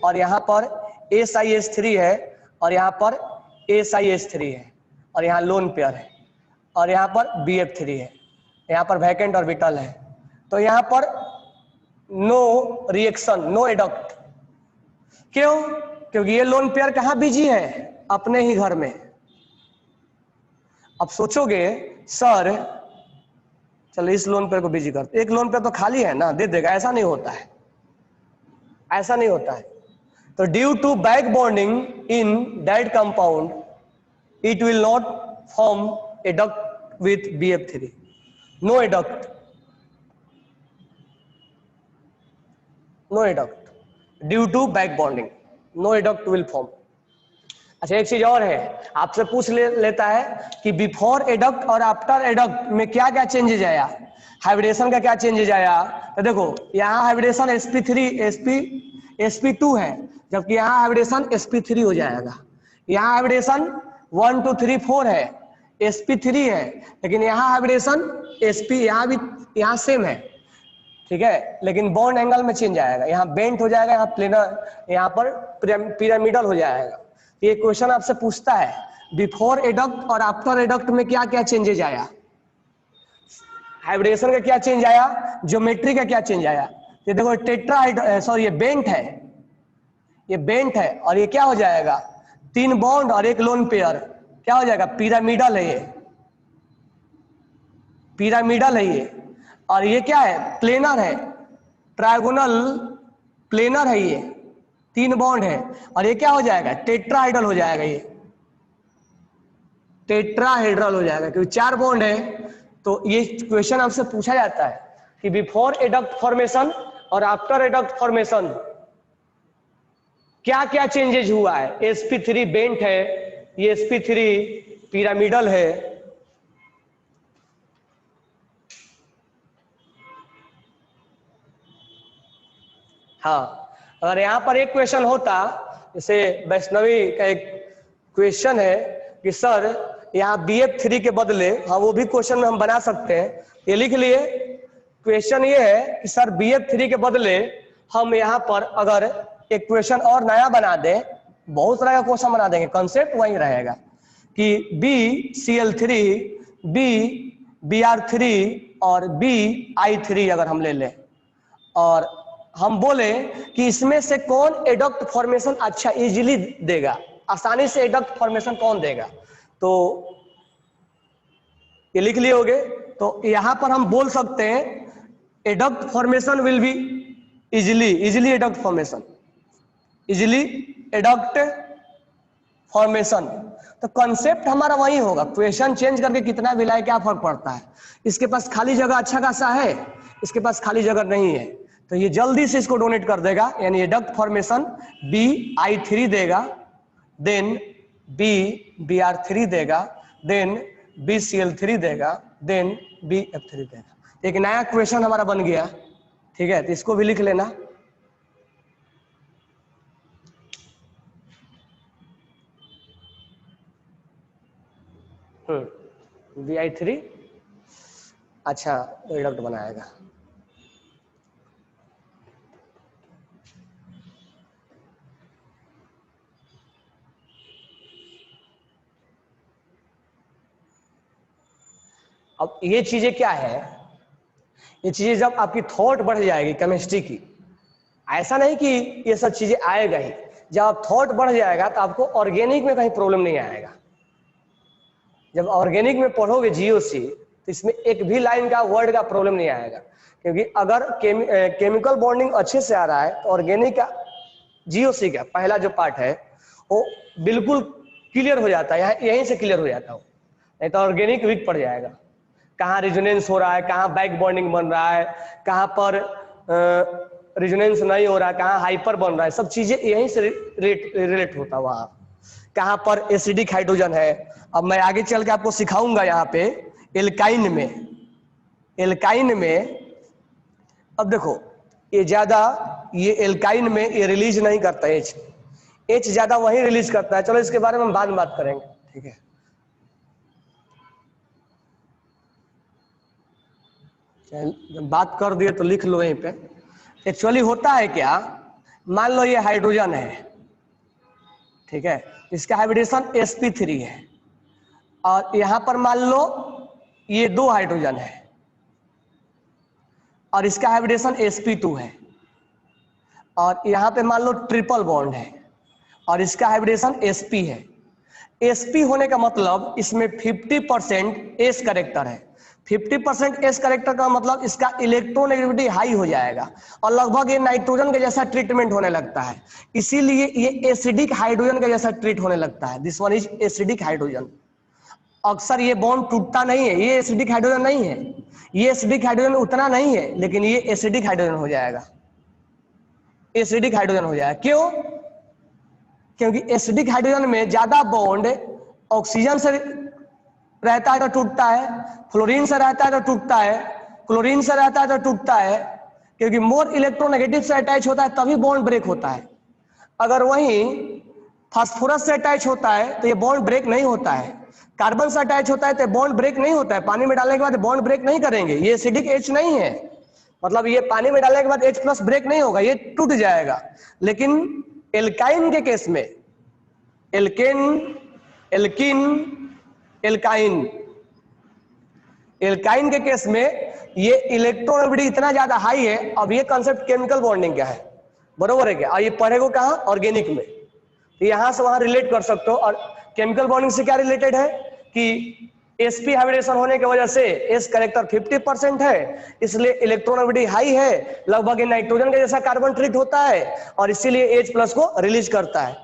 और यहाँ पर SiH3 है और यहाँ पर SiH3 है और यहाँ लोन पेयर है और यहाँ पर BF3 है, यहाँ पर वैकेंट ऑर्बिटल है, तो यहाँ पर नो रिएक्शन, नो एडक्ट। क्यों? क्योंकि ये लोन पेयर कहाँ बिजी है? अपने ही घर में। अब सोचोगे सर चलो इस लोन पेयर को बिजी करते, एक लोन पेयर तो खाली है ना, दे देगा, ऐसा नहीं होता है, ऐसा नहीं होता है। तो due to back bonding in that compound it will not form adduct with BF3, no adduct, no adduct due to back bonding, no adduct will form. अच्छा एक चीज और है, आपसे पूछ लेता है कि बिफोर एडक्ट और आफ्टर एडक्ट में क्या क्या चेंजेज आया, हाइब्रिडेशन का क्या चेंजेज आया। तो देखो यहाँ हाइब्रिडेशन sp2 है, जबकि यहाँ हाइब्रिडेशन sp3 हो जाएगा। यहाँ हाइब्रिडेशन 1 2 3 4 है, sp3 है, लेकिन यहाँ हाइब्रिडेशन sp यहाँ सेम है, ठीक है, लेकिन बॉन्ड एंगल में चेंज आएगा, यहाँ बेंट हो जाएगा, यहाँ प्लेनर, यहाँ पर पिरामिडल हो जाएगा। ये क्वेश्चन आपसे पूछता है बिफोर एडक्ट और आफ्टर एडक्ट में क्या क्या चेंजेज आया, हाइब्रिडेशन का क्या चेंज आया, ज्योमेट्री का क्या चेंज आया। ये देखो सॉरी ये बेंट है, ये बेंट है, और ये क्या हो जाएगा, 3 बॉन्ड और 1 लोन पेयर, क्या हो जाएगा, पिरामिडल है, ये पिरामिडल है ये। और ये क्या है, प्लेनर है, ट्रायगोनल प्लेनर है, ये 3 बॉन्ड है, और ये क्या हो जाएगा, टेट्राहेड्रल हो जाएगा, ये टेट्राहेड्रल हो जाएगा क्योंकि 4 बॉन्ड है। तो ये क्वेश्चन आपसे पूछा जाता है कि बिफोर एडक्ट फॉर्मेशन और आफ्टर एडक्ट फॉर्मेशन क्या क्या चेंजेज हुआ है। sp3 बेंट है, ये sp3 पिरामिडल है। हाँ, अगर यहां पर एक क्वेश्चन होता, जैसे वैष्णवी का एक क्वेश्चन है कि सर यहाँ BF3 के बदले, हाँ वो भी क्वेश्चन में हम बना सकते हैं, ये लिख लिए। क्वेश्चन ये है कि सर BF3 के बदले हम यहाँ पर अगर एक क्वेश्चन और नया बना दें, बहुत सारा का क्वेश्चन बना देंगे, कंसेप्ट वही रहेगा कि BCl3 Br3 और Bi3 अगर हम ले लें और हम बोले कि इसमें से कौन एडक्ट फॉर्मेशन अच्छा इजीली देगा, आसानी से एडक्ट फॉर्मेशन कौन देगा, तो ये लिख लिए होगे। तो यहां पर हम बोल सकते हैं adduct formation will be easily adduct formation, easily adduct formation. तो कंसेप्ट हमारा वही होगा, क्वेश्चन चेंज करके कितना भी लाए क्या फर्क पड़ता है। इसके पास खाली जगह अच्छा खासा है, इसके पास खाली जगह नहीं है, तो ये जल्दी से इसको डोनेट कर देगा, यानी एडक्ट फॉर्मेशन Bi3 देगा, देन Br3 देगा, देन BCl3 देगा, देन BF3 देगा। एक नया क्वेश्चन हमारा बन गया, ठीक है, तो इसको भी लिख लेना। Bi3 अच्छा एडक्ट बनाएगा। अब ये चीजें क्या है, ये चीजें जब आपकी थॉट बढ़ जाएगी केमिस्ट्री की, ऐसा नहीं कि ये सब चीजें आएगा ही, जब आप थॉट बढ़ जाएगा तो आपको ऑर्गेनिक में कहीं प्रॉब्लम नहीं आएगा। जब ऑर्गेनिक में पढ़ोगे जीओसी तो इसमें एक भी लाइन का वर्ड का प्रॉब्लम नहीं आएगा, क्योंकि अगर केमिकल बॉन्डिंग अच्छे से आ रहा है तो ऑर्गेनिक का जीओसी का पहला जो पार्ट है वो बिल्कुल क्लियर हो जाता है, यहीं से क्लियर हो जाता है, नहीं तो ऑर्गेनिक वीक पड़ जाएगा। कहाँ रिजोनेंस हो रहा है, कहाँ बैक बॉन्डिंग बन रहा है, कहाँ पर रिजोनेंस नहीं हो रहा है, कहाँ हाइपर बन रहा है, सब चीजें यहीं से रिलेट होता है। वहां कहाँ पर एसिडिक हाइड्रोजन है, अब मैं आगे चल के आपको सिखाऊंगा। यहाँ पे एल्काइन में अब देखो ये ज्यादा, ये एल्काइन में ये रिलीज नहीं करता, एच ज्यादा वही रिलीज करता है। चलो इसके बारे में हम बाद में बात करेंगे, ठीक है। जब बात कर दिए तो लिख लो यहीं पे। एक्चुअली होता है क्या, मान लो ये हाइड्रोजन है, ठीक है, इसका हाइब्रिडेशन sp3 है, और यहां पर मान लो ये 2 हाइड्रोजन है और इसका हाइब्रिडेशन sp2 है, और यहां पे मान लो ट्रिपल बॉन्ड है और इसका हाइब्रिडेशन sp है। sp होने का मतलब इसमें 50% s करेक्टर है। 50% एस करेक्टर का मतलब इसका इलेक्ट्रोनेगेटिविटी हाई हो जाएगा और लगभग ये नाइट्रोजन के जैसा ट्रीटमेंट होने लगता है, इसीलिए ये एसिडिक हाइड्रोजन के जैसा ट्रीट होने लगता है। This one is acidic hydrogen. अक्सर ये बॉन्ड टूटता नहीं है, ये एसिडिक हाइड्रोजन नहीं है, ये एसिडिक हाइड्रोजन उतना नहीं है, लेकिन ये एसिडिक हाइड्रोजन हो जाएगा, एसिडिक हाइड्रोजन हो जाएगा। क्यों? क्योंकि एसिडिक हाइड्रोजन में ज्यादा बॉन्ड ऑक्सीजन से रहता है तो टूटता है, फ्लोरीन से रहता है तो टूटता है, क्लोरीन से रहता है तो टूटता है, क्योंकि मोर इलेक्ट्रोनेगेटिव से अटैच होता है तभी बॉन्ड ब्रेक होता है। अगर वहीं फास्फोरस से अटैच होता है तो ये बॉन्ड ब्रेक नहीं होता है, कार्बन से अटैच होता है तो बॉन्ड ब्रेक नहीं होता है, पानी में डालने के बाद बॉन्ड ब्रेक नहीं करेंगे, ये एसिडिक H नहीं है, मतलब ये पानी में डालने के बाद H प्लस ब्रेक नहीं होगा, ये टूट जाएगा। लेकिन एल्काइन के केस में, एल्केन, एल्किन, एल्काइन, एल्काइन के केस में ये इलेक्ट्रॉनिबिलिटी इतना ज्यादा हाई है। अब ये कॉन्सेप्ट केमिकल बॉन्डिंग का है, बरोबर है क्या? और ये पढ़ेगो कहाँ? ऑर्गेनिक में। तो यहां से वहां रिलेट कर सकते हो। और केमिकल बॉन्डिंग से क्या रिलेटेड है कि sp हाइब्रिडेशन होने की वजह से s करेक्टर 50% है, इसलिए इलेक्ट्रॉनिबिलिटी हाई है, लगभग नाइट्रोजन के जैसा कार्बन ट्रीट होता है और इसीलिए H प्लस को रिलीज करता है।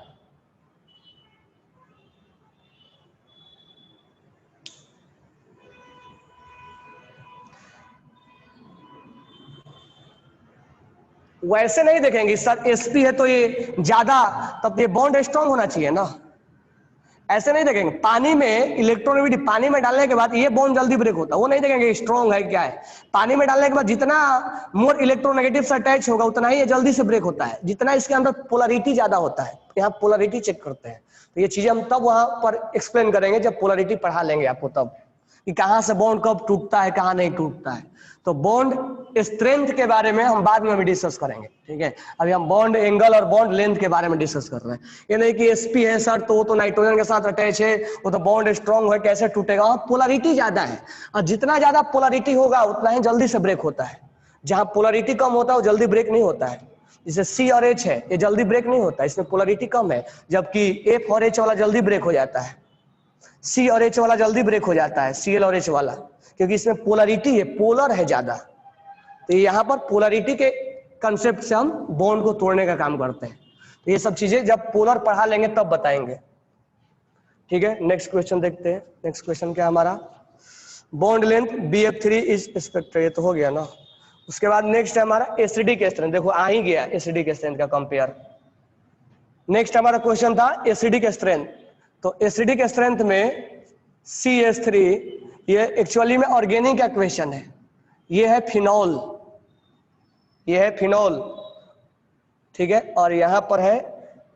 वैसे नहीं देखेंगे सर sp है तो ये ज्यादा, तब ये बॉन्ड स्ट्रांग होना चाहिए ना, ऐसे नहीं देखेंगे। पानी में इलेक्ट्रॉनिबिलिटी, पानी में डालने के बाद ये बॉन्ड जल्दी ब्रेक होता है, वो नहीं देखेंगे स्ट्रॉन्ग है क्या है। पानी में डालने के बाद जितना मोर इलेक्ट्रोनेगेटिव से अटैच होगा उतना ही ये जल्दी से ब्रेक होता है, जितना इसके अंदर पोलरिटी ज्यादा होता है। यहाँ पोलरिटी चेक करते हैं, तो ये चीजें हम तब वहां पर एक्सप्लेन करेंगे जब पोलरिटी पढ़ा लेंगे आपको, तब कि कहां से बॉन्ड कब टूटता है, कहां नहीं टूटता है। तो बॉन्ड स्ट्रेंथ के बारे में हम बाद में भी डिस्कस करेंगे, ठीक है। अभी हम बॉन्ड एंगल और बॉन्ड लेंथ के बारे में डिस्कस कर रहे हैं। ये नहीं कि sp है सर तो वो तो नाइट्रोजन के साथ अटैच है, वो तो बॉन्ड स्ट्रांग है, कैसे टूटेगा? और पोलरिटी ज्यादा है, और जितना ज्यादा पोलरिटी होगा उतना ही जल्दी से ब्रेक होता है। जहां पोलरिटी कम होता है वो जल्दी ब्रेक नहीं होता है। जैसे C और H है, ये जल्दी ब्रेक नहीं होता है, इसमें पोलरिटी कम है, जबकि F और H वाला जल्दी ब्रेक हो जाता है, C और H वाला जल्दी ब्रेक हो जाता है, Cl और H वाला, क्योंकि इसमें पोलरिटी है, पोलर है ज्यादा। तो यहाँ पर पोलरिटी के कंसेप्ट से हम बॉन्ड को तोड़ने का काम करते हैं। तो ये सब चीजें जब पोलर पढ़ा लेंगे तब बताएंगे, ठीक है। नेक्स्ट क्वेश्चन देखते हैं। नेक्स्ट क्वेश्चन क्या हमारा? Bond length BF3 is spectrum, ये तो हो गया ना। उसके बाद नेक्स्ट है हमारा एसिडिक स्ट्रेंथ। देखो आ ही गया एसिडिक स्ट्रेंथ का कंपेयर। नेक्स्ट हमारा क्वेश्चन था एसिडिक स्ट्रेंथ। तो एसिडिक स्ट्रेंथ में CH3, ये एक्चुअली में ऑर्गेनिक का क्वेश्चन है। ये है फिनॉल, ये है फिनॉल, ठीक है। और यहां पर है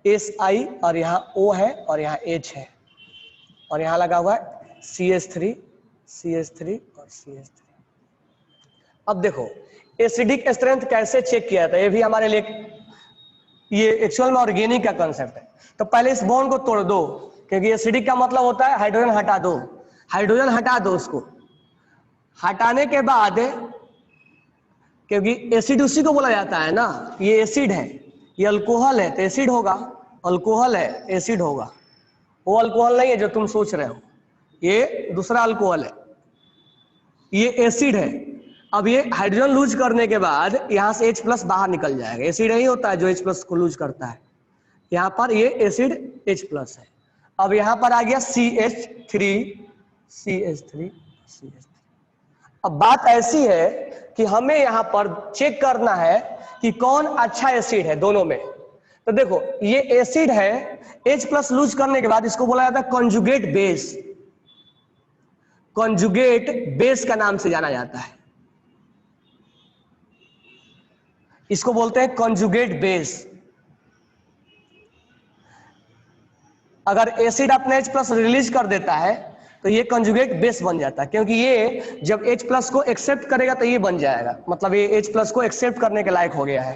SI और यहाँ O है और यहाँ H है और यहाँ लगा हुआ है CH3, CH3 और CH3। अब देखो एसिडिक स्ट्रेंथ कैसे चेक किया था, ये भी हमारे लिए ये एक्चुअल में ऑर्गेनिक का कंसेप्ट है। तो पहले इस बॉन्ड को तोड़ दो, क्योंकि एसिडिक का मतलब होता है हाइड्रोजन हटा दो, हाइड्रोजन हटा दो। उसको हटाने के बाद, क्योंकि एसिड उसी को बोला जाता है ना, ये एसिड है, ये अल्कोहल है तो एसिड होगा, अल्कोहल है एसिड होगा। वो अल्कोहल नहीं है जो तुम सोच रहे हो, ये दूसरा अल्कोहल है, ये एसिड है। अब ये हाइड्रोजन लूज करने के बाद यहां से H प्लस बाहर निकल जाएगा, एसिड यही होता है जो H प्लस को लूज करता है। यहाँ पर ये एसिड H प्लस है। अब यहाँ पर आ गया CH3, CH3, CH3। अब बात ऐसी है कि हमें यहाँ पर चेक करना है कि कौन अच्छा एसिड है दोनों में। तो देखो ये एसिड है, H प्लस लूज करने के बाद इसको बोला जाता है कॉन्जुगेट बेस, कॉन्जुगेट बेस का नाम से जाना जाता है, इसको बोलते हैं कॉन्जुगेट बेस। अगर एसिड अपने H प्लस रिलीज कर देता है तो ये कॉन्जुगेट बेस बन जाता है, क्योंकि ये जब H प्लस को एक्सेप्ट करेगा तो ये बन जाएगा, मतलब ये H प्लस को एक्सेप्ट करने के लायक हो गया है,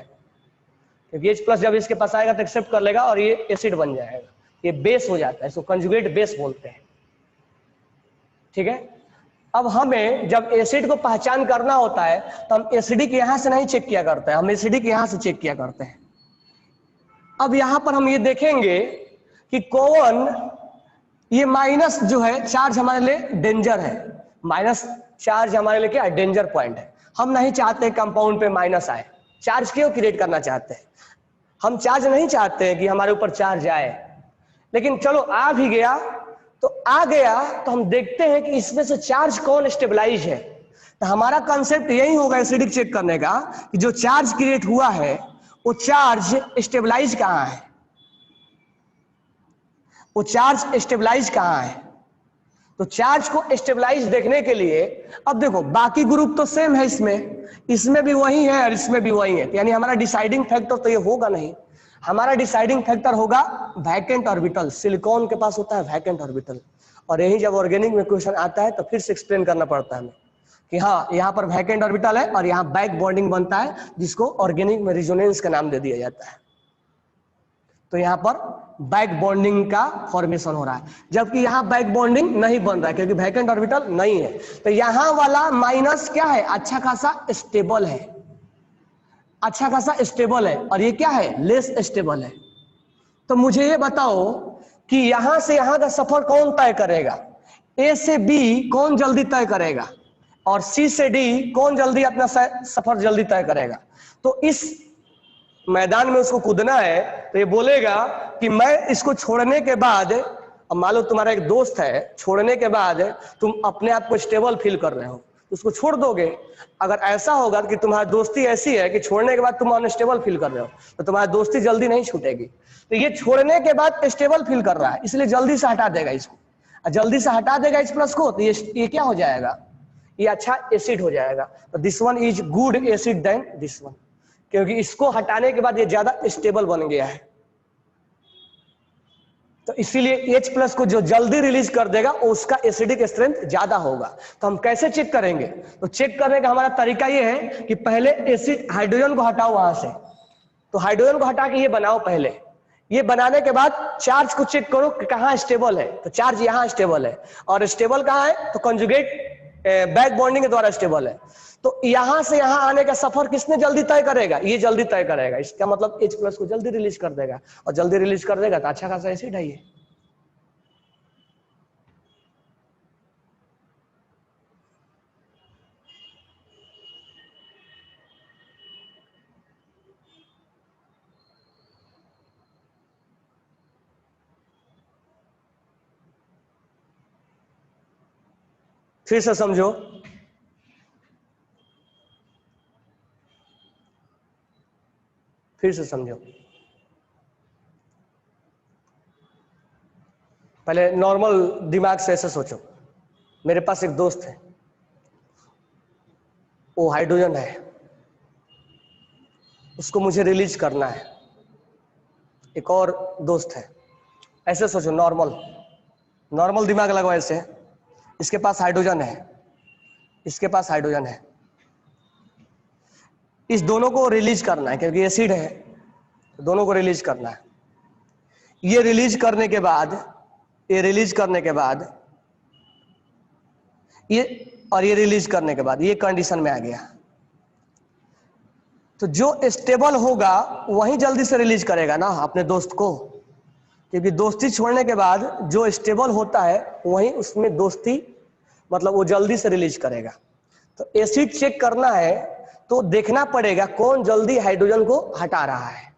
क्योंकि H प्लस जब इसके पास आएगा तो एक्सेप्ट कर लेगा और ये एसिड बन जाएगा, ये बेस हो जाता है, इसको कॉन्जुगेट बेस बोलते हैं, ठीक है। अब हमें जब एसिड को पहचान करना होता है तो हम एसिडिक यहां से नहीं चेक किया करते हैं, हम एसिडिक यहां से चेक किया करते हैं। अब यहां पर हम ये देखेंगे कि कौन, ये माइनस जो है चार्ज हमारे लिए डेंजर है, माइनस चार्ज हमारे लिए क्या है, डेंजर पॉइंट है। हम नहीं चाहते कंपाउंड पे माइनस आए, चार्ज क्यों क्रिएट करना चाहते हैं? हम चार्ज नहीं चाहते हैं कि हमारे ऊपर चार्ज आए, लेकिन चलो आ भी गया तो आ गया, तो हम देखते हैं कि इसमें से चार्ज कौन स्टेबलाइज है। तो हमारा कंसेप्ट यही होगा एसिडिक चेक करने का कि जो चार्ज क्रिएट हुआ है वो चार्ज स्टेबलाइज कहां है। वो चार्ज स्टेबलाइज कहाँ है। तो चार्ज को स्टेबलाइज देखने के लिए अब देखो बाकी ग्रुप तो सेम है, इसमें भी वही है और इसमें भी वही है, यानी हमारा डिसाइडिंग फैक्टर तो ये होगा नहीं। हमारा डिसाइडिंग फैक्टर होगा वैकेंट ऑर्बिटल। सिलिकॉन के पास होता है वैकेंट ऑर्बिटल, और यही जब ऑर्गेनिक में क्वेश्चन आता है तो फिर से एक्सप्लेन करना पड़ता है हमें कि हाँ यहाँ पर वैकेंट ऑर्बिटल है और यहाँ बैक बॉन्डिंग बनता है, जिसको ऑर्गेनिक में रिजोनेंस का नाम दे दिया जाता है। तो यहाँ पर बैक बॉन्डिंग का फॉर्मेशन हो रहा है, जबकि यहाँ बैक बॉन्डिंग नहीं बन रहा है क्योंकि वैकेंट ऑर्बिटल नहीं है। तो यहाँ वाला माइनस क्या है, अच्छा खासा स्टेबल है, अच्छा खासा स्टेबल है, और ये क्या है, लेस स्टेबल है। तो मुझे ये बताओ कि यहां से यहां का सफर कौन तय करेगा, ए से बी कौन जल्दी तय करेगा, और सी से डी कौन जल्दी अपना सफर जल्दी तय करेगा। तो इस मैदान में उसको कूदना है तो ये बोलेगा कि मैं इसको छोड़ने के बाद, अब मान लो तुम्हारा एक दोस्त है, छोड़ने के बाद तुम अपने आप को स्टेबल फील कर रहे हो, उसको छोड़ दोगे। अगर ऐसा होगा कि तुम्हारी दोस्ती ऐसी है कि छोड़ने के बाद तुम अनस्टेबल फील कर रहे हो, तो तुम्हारी दोस्ती जल्दी नहीं छूटेगी। तो ये छोड़ने के बाद स्टेबल फील कर रहा है, इसलिए जल्दी से हटा देगा इसको, और जल्दी से हटा देगा इस प्लस को, तो ये क्या हो जाएगा, ये अच्छा एसिड हो जाएगा। तो this one is good acid then this one, क्योंकि इसको हटाने के बाद ये ज्यादा स्टेबल बन गया है। तो इसीलिए H प्लस को जो जल्दी रिलीज कर देगा उसका एसिडिक स्ट्रेंथ ज्यादा होगा। तो हम कैसे चेक करेंगे, तो चेक करने का हमारा तरीका ये है कि पहले एसिड हाइड्रोजन को हटाओ वहां से, तो हाइड्रोजन को हटा के ये बनाओ पहले, ये बनाने के बाद चार्ज को चेक करो कि कहाँ स्टेबल है। तो चार्ज यहाँ स्टेबल है, और स्टेबल कहाँ है, तो कंजुगेट बैक बॉन्डिंग के द्वारा स्टेबल है। तो यहां से यहां आने का सफर किसने जल्दी तय करेगा, ये जल्दी तय करेगा। इसका मतलब H प्लस को जल्दी रिलीज कर देगा, और जल्दी रिलीज कर देगा तो अच्छा खासा एसिड है ये। फिर से समझो, फिर से समझो। पहले नॉर्मल दिमाग से ऐसे सोचो, मेरे पास एक दोस्त है, वो हाइड्रोजन है, उसको मुझे रिलीज करना है। एक और दोस्त है, ऐसे सोचो, नॉर्मल दिमाग लगाओ ऐसे, इसके पास हाइड्रोजन है, इसके पास हाइड्रोजन है, इस दोनों को रिलीज करना है क्योंकि एसिड है, दोनों को रिलीज करना है। ये रिलीज करने के बाद, ये रिलीज करने के बाद, ये और ये रिलीज करने के बाद ये कंडीशन में आ गया। तो जो स्टेबल होगा वही जल्दी से रिलीज करेगा ना अपने दोस्त को, क्योंकि दोस्ती छोड़ने के बाद जो स्टेबल होता है वही उसमें दोस्ती, मतलब वो जल्दी से रिलीज करेगा। तो एसिड चेक करना है तो देखना पड़ेगा कौन जल्दी हाइड्रोजन को हटा रहा है।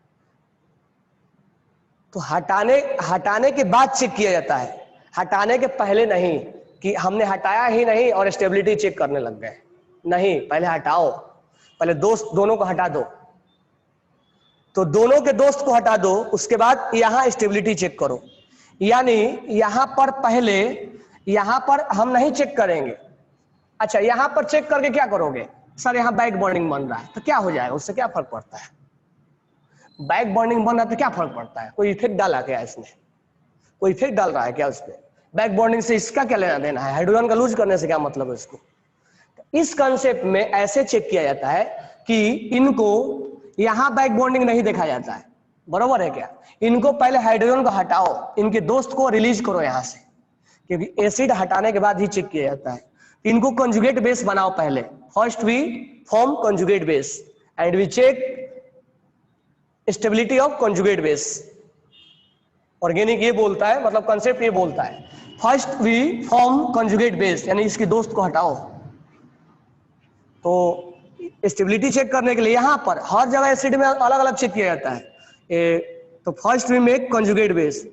तो हटाने के बाद चेक किया जाता है, हटाने के पहले नहीं कि हमने हटाया ही नहीं और स्टेबिलिटी चेक करने लग गए। नहीं, पहले हटाओ, पहले दोस्त दोनों को हटा दो। तो दोनों के दोस्त को हटा दो, उसके बाद यहां स्टेबिलिटी चेक करो। यानी यहां पर पहले, यहां पर हम नहीं चेक करेंगे। अच्छा, यहां पर चेक करके क्या करोगे, सर यहां बैक बॉन्डिंग बन रहा है, तो क्या हो जाएगा, उससे क्या फर्क पड़ता है। बैक बॉन्डिंग बन रहा है तो क्या फर्क पड़ता है, कोई इफेक्ट डाला क्या इसने, कोई इफेक्ट डाल रहा है क्या उसमें, बैक बॉन्डिंग से इसका क्या लेना देना है, हाइड्रोजन का लूज करने से क्या मतलब है इसको। इस कंसेप्ट में ऐसे चेक किया जाता है कि इनको यहां बैक बॉन्डिंग नहीं देखा जाता है, बरोबर है क्या। इनको पहले हाइड्रोजन को हटाओ, इनके दोस्त को रिलीज करो यहां से, क्योंकि एसिड हटाने के बाद ही चेक किया जाता है। इनको कंजुगेट बेस बनाओ पहले, first we form conjugate base and we check stability of conjugate base. Organic ये बोलता है, मतलब कंसेप्ट ये बोलता है, first we form conjugate base, यानी इसके दोस्त को हटाओ। तो स्टेबिलिटी चेक करने के लिए यहां पर हर जगह एसिड में अलग अलग चेक किया जाता है। तो first we make conjugate base,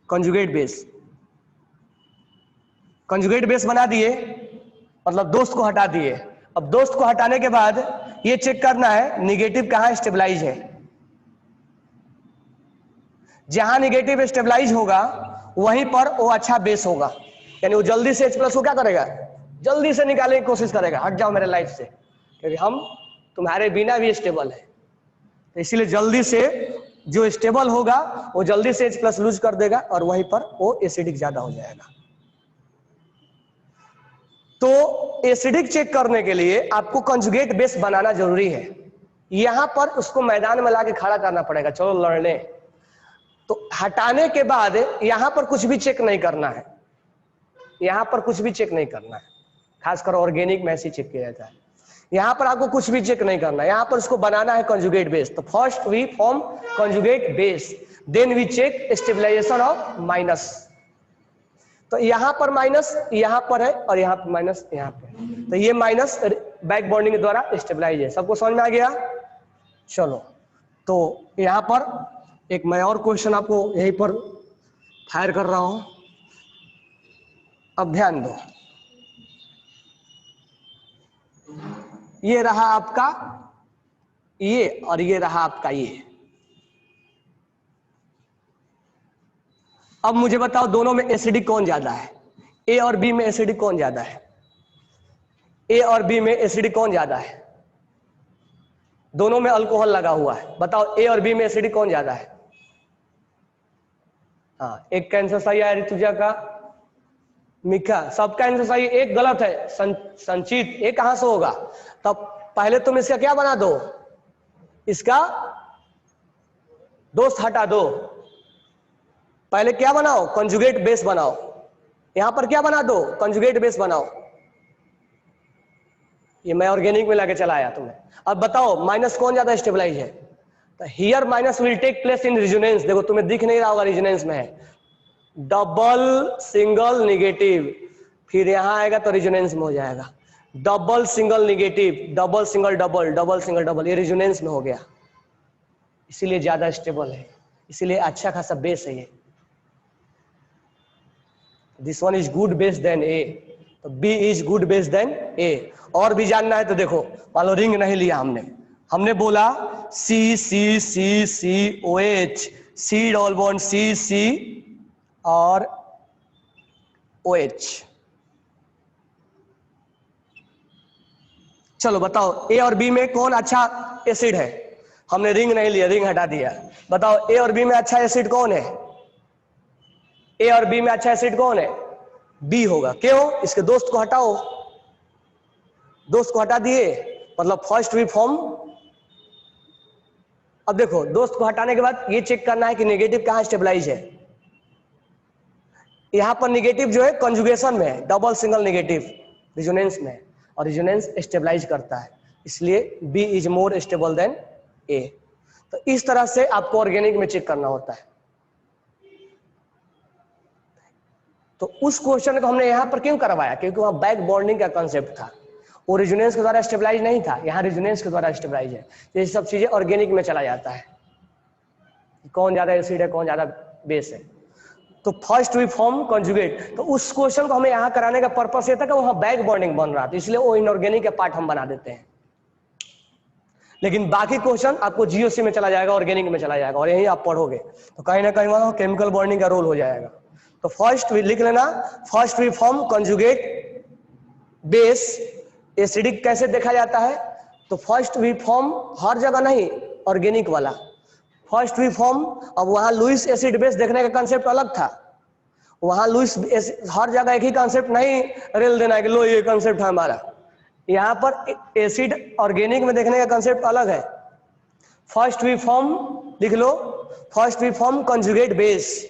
conjugate base, conjugate base बना दिए, मतलब दोस्त को हटा दिए। अब दोस्त को हटाने के बाद ये चेक करना है निगेटिव कहां स्टेबलाइज है। जहां निगेटिव स्टेबलाइज होगा वहीं पर वो अच्छा बेस होगा, यानी वो जल्दी से H प्लस को क्या करेगा, जल्दी से निकालने की कोशिश करेगा, हट जाओ मेरे लाइफ से, क्योंकि हम तुम्हारे बिना भी स्टेबल है। तो इसीलिए जल्दी से जो स्टेबल होगा वो जल्दी से H प्लस लूज कर देगा और वहीं पर वो एसिडिक ज्यादा हो जाएगा। तो एसिडिक चेक करने के लिए आपको कंजुगेट बेस बनाना जरूरी है। यहां पर उसको मैदान में लाके खड़ा करना पड़ेगा, चलो लड़ने। तो हटाने के बाद यहां पर कुछ भी चेक नहीं करना है, यहां पर कुछ भी चेक नहीं करना है, खासकर ऑर्गेनिक में ऐसे चेक किया जाता है। यहां पर आपको कुछ भी चेक नहीं करना है, यहां पर उसको बनाना है कंजुगेट बेस। तो first we form conjugate base, then we check stabilization of minus. तो यहां पर माइनस यहां पर है और यहां पर माइनस यहां पर, तो ये माइनस बैक बॉन्डिंग के द्वारा स्टेबलाइज है। सबको समझ में आ गया? चलो, तो यहां पर एक मैं और क्वेश्चन आपको यहीं पर फायर कर रहा हूं, अब ध्यान दो। ये रहा आपका ये और ये रहा आपका ये। अब मुझे बताओ दोनों में एसिडिक कौन ज्यादा है? ए और बी में एसिडिक कौन ज्यादा है? ए और बी में एसिडिक कौन ज्यादा है? दोनों में अल्कोहल लगा हुआ है, बताओ ए और बी में एसिडिक कौन ज्यादा है? हाँ, एक का आंसर सही है ऋतुजा का, मिका, सबका आंसर सही, एक गलत है संचित। ये कहां से होगा? तब पहले तुम इसका क्या बना दो, इसका दोस्त हटा दो। पहले क्या बनाओ, कंजुगेट बेस बनाओ। यहां पर क्या बना दो, कंजुगेट बेस बनाओ। ये मैं ऑर्गेनिक में लाके चला आया तुम्हें। अब बताओ माइनस कौन ज्यादा स्टेबलाइज है? तो here minus will take place in resonance. देखो तुम्हें दिख नहीं रहा होगा, रेजोनेंस में है डबल सिंगल निगेटिव, फिर यहां आएगा तो रेजोनेंस में हो जाएगा double single negative, double single double, double single double, ये रेजोनेंस में हो गया, इसीलिए ज्यादा स्टेबल है, इसीलिए अच्छा खासा बेस है ये। This one is good base than A, तो B is good base than A. और भी जानना है तो देखो, मान लो रिंग नहीं लिया हमने, हमने बोला C C C C O H, C double bond C C और ओ एच। चलो बताओ ए और बी में कौन अच्छा एसिड है? हमने रिंग नहीं लिया, रिंग हटा दिया। बताओ ए और बी में अच्छा एसिड कौन है? ए और बी में अच्छा एसिड कौन है? बी होगा। क्यों? इसके दोस्त को हटाओ, दोस्त को हटा दिए मतलब फर्स्ट वी फॉर्म। अब देखो दोस्त को हटाने के बाद ये चेक करना है कि नेगेटिव कहां स्टेबलाइज है। यहां पर नेगेटिव जो है कंजुगेशन में है, डबल सिंगल नेगेटिव रेजोनेंस में है, और रेजोनेंस स्टेबलाइज करता है, इसलिए B is more stable than A. तो इस तरह से आपको ऑर्गेनिक में चेक करना होता है। तो उस क्वेश्चन को हमने यहां पर क्यों करवाया? क्योंकि वहां बैक बॉन्डिंग का कॉन्सेप्ट था, वो रेजोनेंस के द्वारा स्टेबलाइज नहीं था, यहाँ रेजोनेंस के द्वारा स्टेबलाइज है। ये सब चीजें ऑर्गेनिक में चला जाता है, कौन ज्यादा एसिड है कौन ज्यादा बेस है। तो फर्स्ट वी फॉर्म कंजुगेट, तो उस क्वेश्चन को हमें यहाँ कराने का पर्पस ये था कि वहां बैक बॉन्डिंग बन रहा था, इसलिए वो इनऑर्गेनिक का पार्ट हम बना देते हैं। लेकिन बाकी क्वेश्चन आपको जीओसी में चला जाएगा, ऑर्गेनिक में चला जाएगा, और यही आप पढ़ोगे तो कहीं ना कहीं वहां केमिकल बॉन्डिंग का रोल हो जाएगा। तो फर्स्ट लिख लेना, first we form conjugate base. Acidic कैसे देखा जाता है? तो फर्स्ट वी फॉर्म हर जगह नहीं, ऑर्गेनिक वाला फर्स्ट वी फॉर्म। अब वहां लुइस एसिड बेस देखने का कंसेप्ट अलग था, वहां लुइस हर जगह एक ही कंसेप्ट नहीं रेल देना है कि लो ये कंसेप्ट है हमारा। यहां पर एसिड ऑर्गेनिक में देखने का कंसेप्ट अलग है। फर्स्ट वी फॉर्म लिख लो, first we form conjugate base.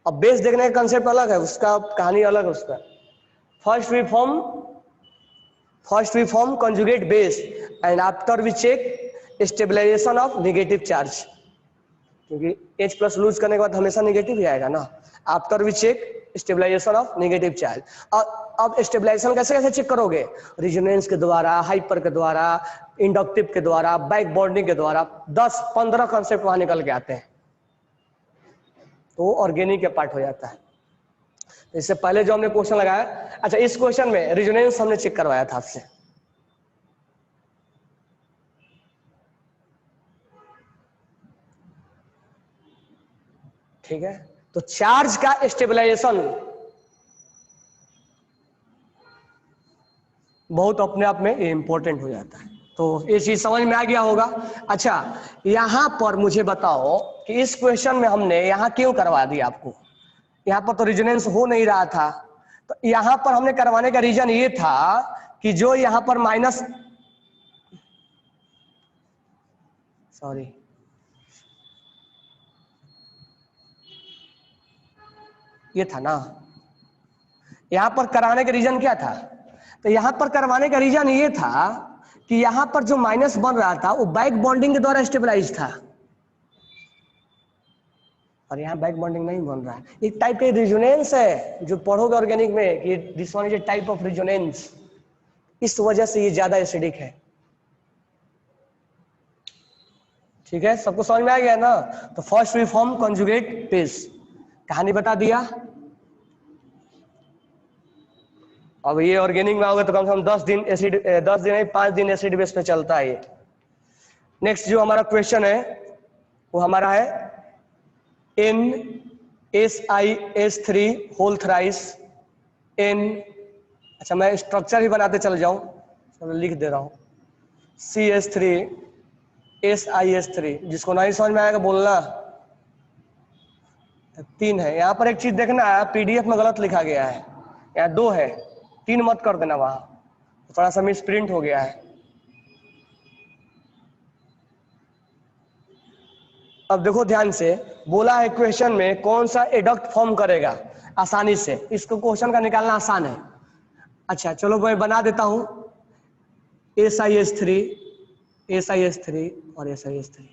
अब बेस देखने का कंसेप्ट अलग है, उसका कहानी अलग है उसका। First we form conjugate base and after we check stabilization of negative charge, क्योंकि H प्लस लूज करने के बाद हमेशा नेगेटिव ही आएगा ना। After we check stabilization of negative charge. और अब स्टेबलाइजेशन कैसे कैसे चेक करोगे? रेजोनेंस के द्वारा, हाइपर के द्वारा, इंडक्टिव के द्वारा, बैक बॉन्डिंग के द्वारा, 10-15 कॉन्सेप्ट वहां निकल के आते हैं, तो ऑर्गेनिक का पार्ट हो जाता है। इससे पहले जो हमने क्वेश्चन लगाया, अच्छा इस क्वेश्चन में रेजोनेंस हमने चेक करवाया था आपसे। ठीक है, तो चार्ज का स्टेबलाइजेशन बहुत अपने आप में इंपॉर्टेंट हो जाता है। तो ये चीज समझ में आ गया होगा। अच्छा, यहां पर मुझे बताओ कि इस क्वेश्चन में हमने यहां क्यों करवा दिया आपको? यहां पर तो रेजोनेंस हो नहीं रहा था, तो यहां पर हमने करवाने का रीजन ये था कि जो यहां पर माइनस, सॉरी, ये था ना, यहां पर कराने का रीजन क्या था? तो यहां पर करवाने का रीजन ये था कि यहां पर जो माइनस बन रहा था वो बैक बॉन्डिंग के द्वारा स्टेबलाइज था, और यहाँ बैक बॉन्डिंग नहीं बन रहा है। एक टाइप का रेजोनेंस है, जो पढ़ोगे ऑर्गेनिक में कि this one is a type of resonance, इस वजह से ये ज्यादा एसिडिक है। ठीक है, सबको समझ में आ गया ना? तो first we form conjugate base, कहानी बता दिया। अब ये ऑर्गेनिक में आओगे तो कम से कम 10 दिन एसिड, 10 दिन नहीं 5 दिन एसिड बेस पे चलता है ये। नेक्स्ट जो हमारा क्वेश्चन है वो हमारा है NSiS3 होल थ्राइस N, अच्छा मैं स्ट्रक्चर ही बनाते चल जाऊं, चलो लिख दे रहा हूं, CS3 SiS3, जिसको नहीं समझ में आएगा बोलना। 3 है, यहाँ पर एक चीज देखना है, PDF में गलत लिखा गया है, यहाँ 2 है, 3 मत कर देना, वहां थोड़ा सा मिस प्रिंट हो गया है। अब देखो ध्यान से, बोला है क्वेश्चन में कौन सा एडक्ट फॉर्म करेगा आसानी से, इसको क्वेश्चन का निकालना आसान है। अच्छा चलो मैं बना देता हूं, SiS3 SiS3 और SiS3,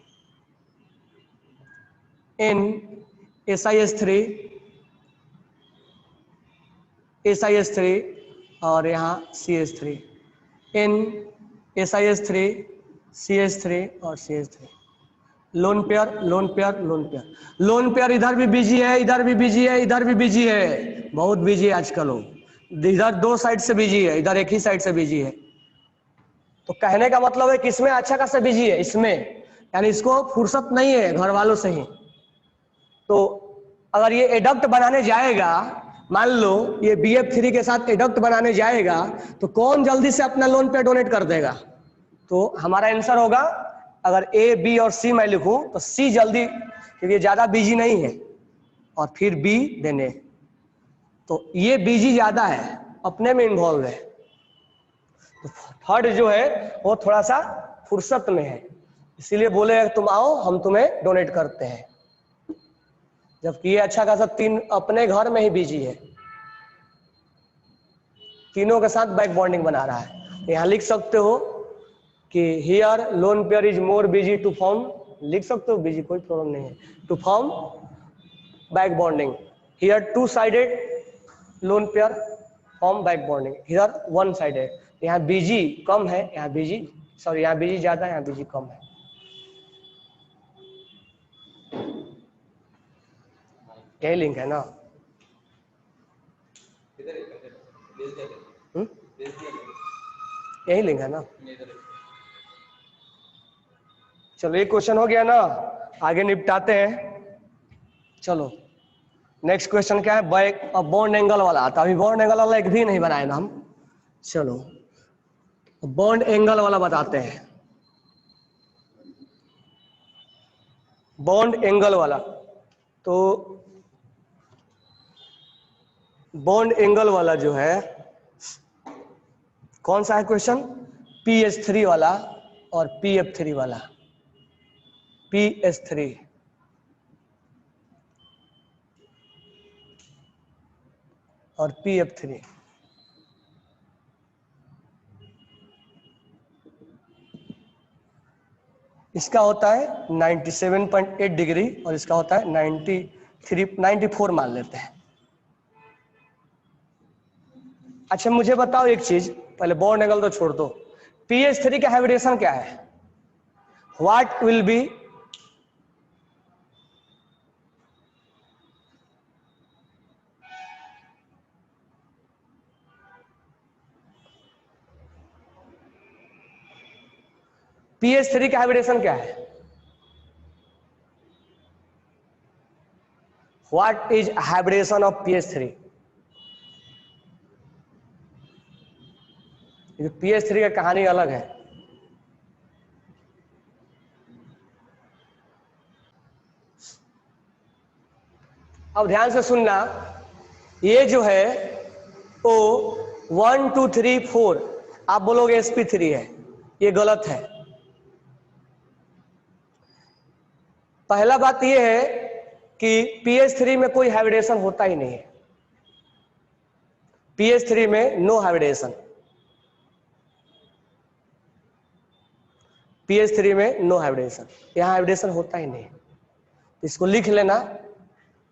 NSiS3 SiS3 और यहाँ CH3, NSiS3 CH3 और CH3, lone pair lone pair lone pair, lone pair इधर भी बिजी है, इधर भी बिजी है, इधर भी बिजी है, बहुत बिजी है आजकल लोग, इधर 2 साइड से बिजी है, इधर एक ही साइड से बिजी है। तो कहने का मतलब है कि इसमें अच्छा खासा बिजी है, इसमें यानी इसको फुर्सत नहीं है घर वालों से ही। तो अगर ये एडक्ट बनाने जाएगा, मान लो ये BF3 के साथ एडक्ट बनाने जाएगा, तो कौन जल्दी से अपना लोन पे डोनेट कर देगा? तो हमारा आंसर होगा, अगर A B और C मैं लिखूं तो C जल्दी, क्योंकि ये ज्यादा बिजी नहीं है, और फिर B देने, तो ये बिजी ज्यादा है, अपने में इन्वॉल्व है। तो थर्ड जो है वो थोड़ा सा फुर्सत में है, इसीलिए बोले तुम आओ हम तुम्हें डोनेट करते हैं, जबकि ये अच्छा खासा 3 अपने घर में ही बिजी है, तीनों के साथ बैक बॉन्डिंग बना रहा है। यहाँ लिख सकते हो कि here lone pair is more busy to form, लिख सकते हो बिजी, कोई प्रॉब्लम नहीं है, to form back bonding, here 2 sided lone pair form back bonding, here 1 sided, यहाँ बिजी कम है, यहाँ बिजी, सॉरी यहाँ बिजी ज्यादा है, यहाँ बिजी कम है। यही लिंक है ना? यही लिंक है ना? चलो एक क्वेश्चन हो गया ना, आगे निपटाते हैं। चलो नेक्स्ट क्वेश्चन क्या है, बैक बॉन्ड एंगल वाला, तो अभी बॉन्ड एंगल वाला एक भी नहीं बनाए ना हम। चलो बॉन्ड एंगल वाला बताते हैं, बॉन्ड एंगल वाला। तो बॉन्ड एंगल वाला जो है कौन सा है क्वेश्चन, PS3 वाला और PF3 वाला, PS3 और PF3। इसका होता है 97.8 डिग्री और इसका होता है 94 मान लेते हैं। अच्छा मुझे बताओ एक चीज, पहले बॉन्ड एंगल तो छोड़ दो, PS3 का हाइब्रिडेशन क्या है, व्हाट विल बी, PS3 का हाइब्रिडेशन क्या है? What is hybridisation of pH3? pH3 का कहानी अलग है। अब ध्यान से सुनना, ये जो है ओ 1 2 3 4, आप बोलोगे sp3 है, ये गलत है। पहला बात ये है कि pH3 में कोई हाइब्रिडेशन होता ही नहीं है। pH3 में नो हाइब्रिडेशन, pH3 में नो हाइब्रिडेशन, यहां हाइब्रिडेशन होता ही नहीं। इसको लिख लेना,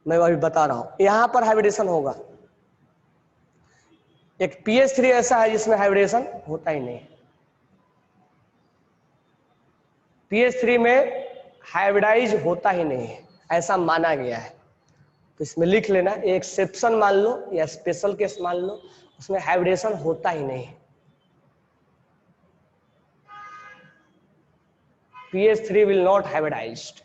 मैं अभी बता रहा हूं। यहां पर हाइब्रिडेशन होगा। एक pH3 ऐसा है जिसमें हाइब्रिडेशन होता ही नहीं। pH3 में हाइब्रिडाइज होता ही नहीं है, ऐसा माना गया है। तो इसमें लिख लेना, एक एक्सेप्शन मान लो या स्पेशल केस मान लो, उसमें हाइब्रिडेशन होता ही नहीं है। pH3 will not hybridized.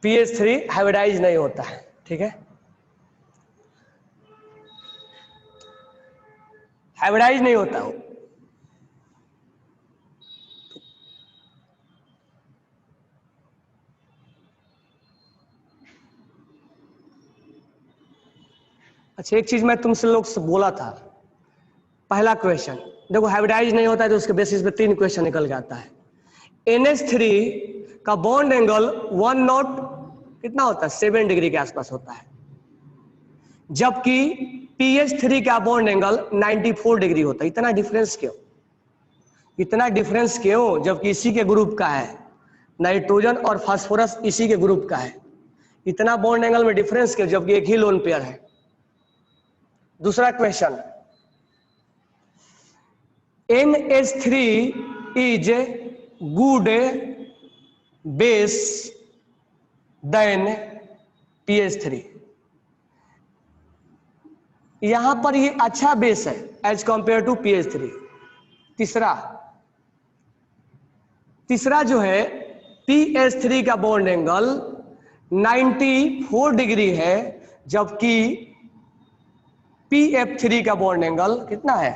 pH3 hybridise नहीं होता है, ठीक है। हाइब्रिडाइज नहीं होता हो। अच्छा, एक चीज मैं तुमसे लोग से बोला था, पहला क्वेश्चन देखो, हाइब्रिडाइज नहीं होता है तो उसके बेसिस पे 3 क्वेश्चन निकल जाता है। NH3 का बॉन्ड एंगल 1 नॉट कितना होता है, 7 डिग्री के आसपास होता है, जबकि pH3 का बॉन्ड एंगल 94 डिग्री होता है। इतना डिफरेंस क्यों? इतना डिफरेंस क्यों, जबकि इसी के ग्रुप का है, नाइट्रोजन और फास्फोरस इसी के ग्रुप का है। इतना बॉन्ड एंगल में डिफरेंस क्यों, जबकि एक ही लोन पेयर है। दूसरा question, NH3 is good base then pH3। यहां पर ये अच्छा बेस है एज कंपेयर टू pH3। तीसरा जो है, pH3 का बॉन्ड एंगल 94 डिग्री है, जबकि pF3 का बॉन्ड एंगल कितना है,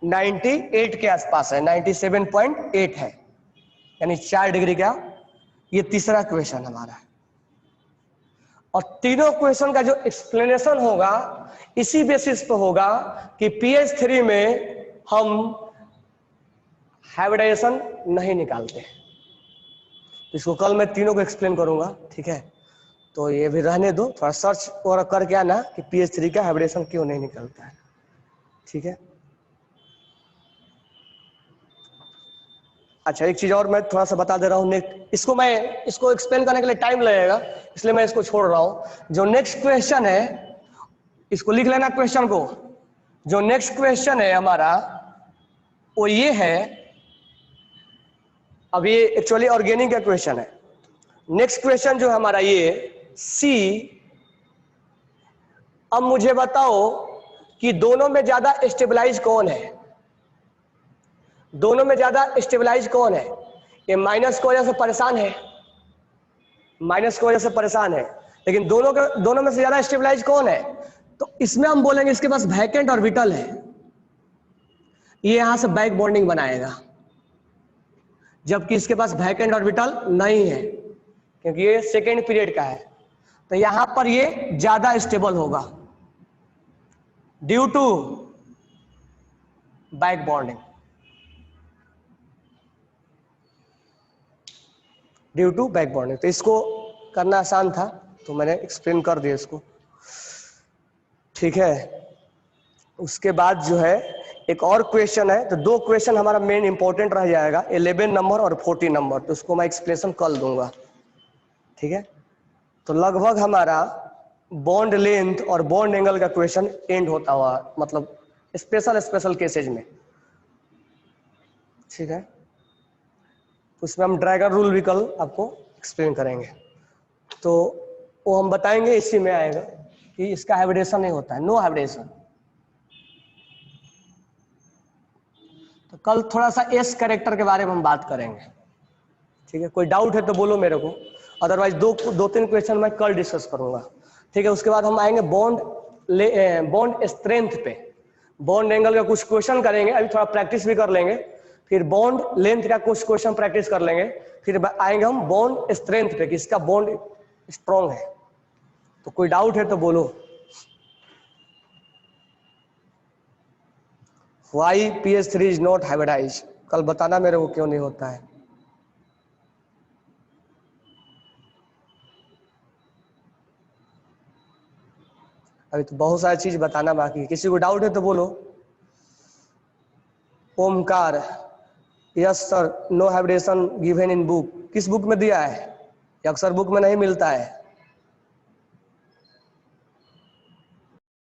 98 के आसपास है, 97.8 है, यानी 4 डिग्री का। ये तीसरा क्वेश्चन हमारा है। और तीनों क्वेश्चन का जो एक्सप्लेनेशन होगा इसी बेसिस पे होगा कि pH3 में हम हाइब्रिडाइजेशन नहीं निकालते। इसको कल मैं तीनों को एक्सप्लेन करूंगा, ठीक है। तो ये भी रहने दो, थोड़ा सर्च और करके आना कि pH3 का हाइब्रिडेशन क्यों नहीं निकलता है, ठीक है। अच्छा, एक चीज और मैं थोड़ा सा बता दे रहा हूँ, इसको एक्सप्लेन करने के लिए टाइम लगेगा, इसलिए मैं इसको छोड़ रहा हूँ। जो नेक्स्ट क्वेश्चन है, इसको लिख लेना क्वेश्चन को। जो नेक्स्ट क्वेश्चन है हमारा वो ये है, अब ये एक्चुअली ऑर्गेनिक का क्वेश्चन है। नेक्स्ट क्वेश्चन जो हमारा ये सी, अब मुझे बताओ कि दोनों में ज्यादा स्टेबलाइज कौन है। दोनों में ज्यादा स्टेबलाइज कौन है? ये माइनस की वजह से परेशान है, माइनस की वजह से परेशान है, लेकिन दोनों में से ज्यादा स्टेबलाइज कौन है? तो इसमें हम बोलेंगे इसके पास वैकेंट ऑर्बिटल है, ये यहां से बैक बॉन्डिंग बनाएगा, जबकि इसके पास वैकेंट ऑर्बिटल नहीं है क्योंकि ये सेकेंड पीरियड का है। तो यहां पर ये ज्यादा स्टेबल होगा due to back bonding, due to back bonding. तो इसको करना आसान था तो मैंने एक्सप्लेन कर दिया इसको, ठीक है। उसके बाद जो है एक और क्वेश्चन है, तो 2 क्वेश्चन हमारा मेन इंपॉर्टेंट रह जाएगा, 11 नंबर और 40 नंबर, तो उसको मैं एक्सप्लेनेशन कल दूंगा, ठीक है। तो लगभग हमारा बॉन्ड लेंथ और बॉन्ड एंगल का क्वेश्चन एंड होता हुआ, मतलब स्पेशल केसेज में, ठीक है। उसमें हम ड्रैगन रूल भी कल आपको एक्सप्लेन करेंगे। तो वो हम बताएंगे, इसी में आएगा कि इसका हाइब्रिडेशन नहीं होता है, नो हाइब्रिडेशन। तो कल थोड़ा सा एस कैरेक्टर के बारे में हम बात करेंगे, ठीक है। कोई डाउट है तो बोलो मेरे को, अदरवाइज दो तीन क्वेश्चन मैं कल डिस्कस करूंगा, ठीक है। उसके बाद हम आएंगे बॉन्ड स्ट्रेंथ पे, बॉन्ड एंगल का कुछ क्वेश्चन करेंगे, अभी थोड़ा प्रैक्टिस भी कर लेंगे, फिर बॉन्ड लेंथ का कुछ क्वेश्चन प्रैक्टिस कर लेंगे, फिर आएंगे हम बॉन्ड स्ट्रेंथ पे कि इसका बॉन्ड स्ट्रॉन्ग है। तो कोई डाउट है तो बोलो। Y PH3 is not hybridise, कल बताना मेरे को क्यों नहीं होता है। अभी तो बहुत सारी चीज बताना बाकी है, किसी को डाउट है तो बोलो। Omkar, yes sir, no hybridization given in book, किस बुक में दिया है? अक्सर बुक में नहीं मिलता है।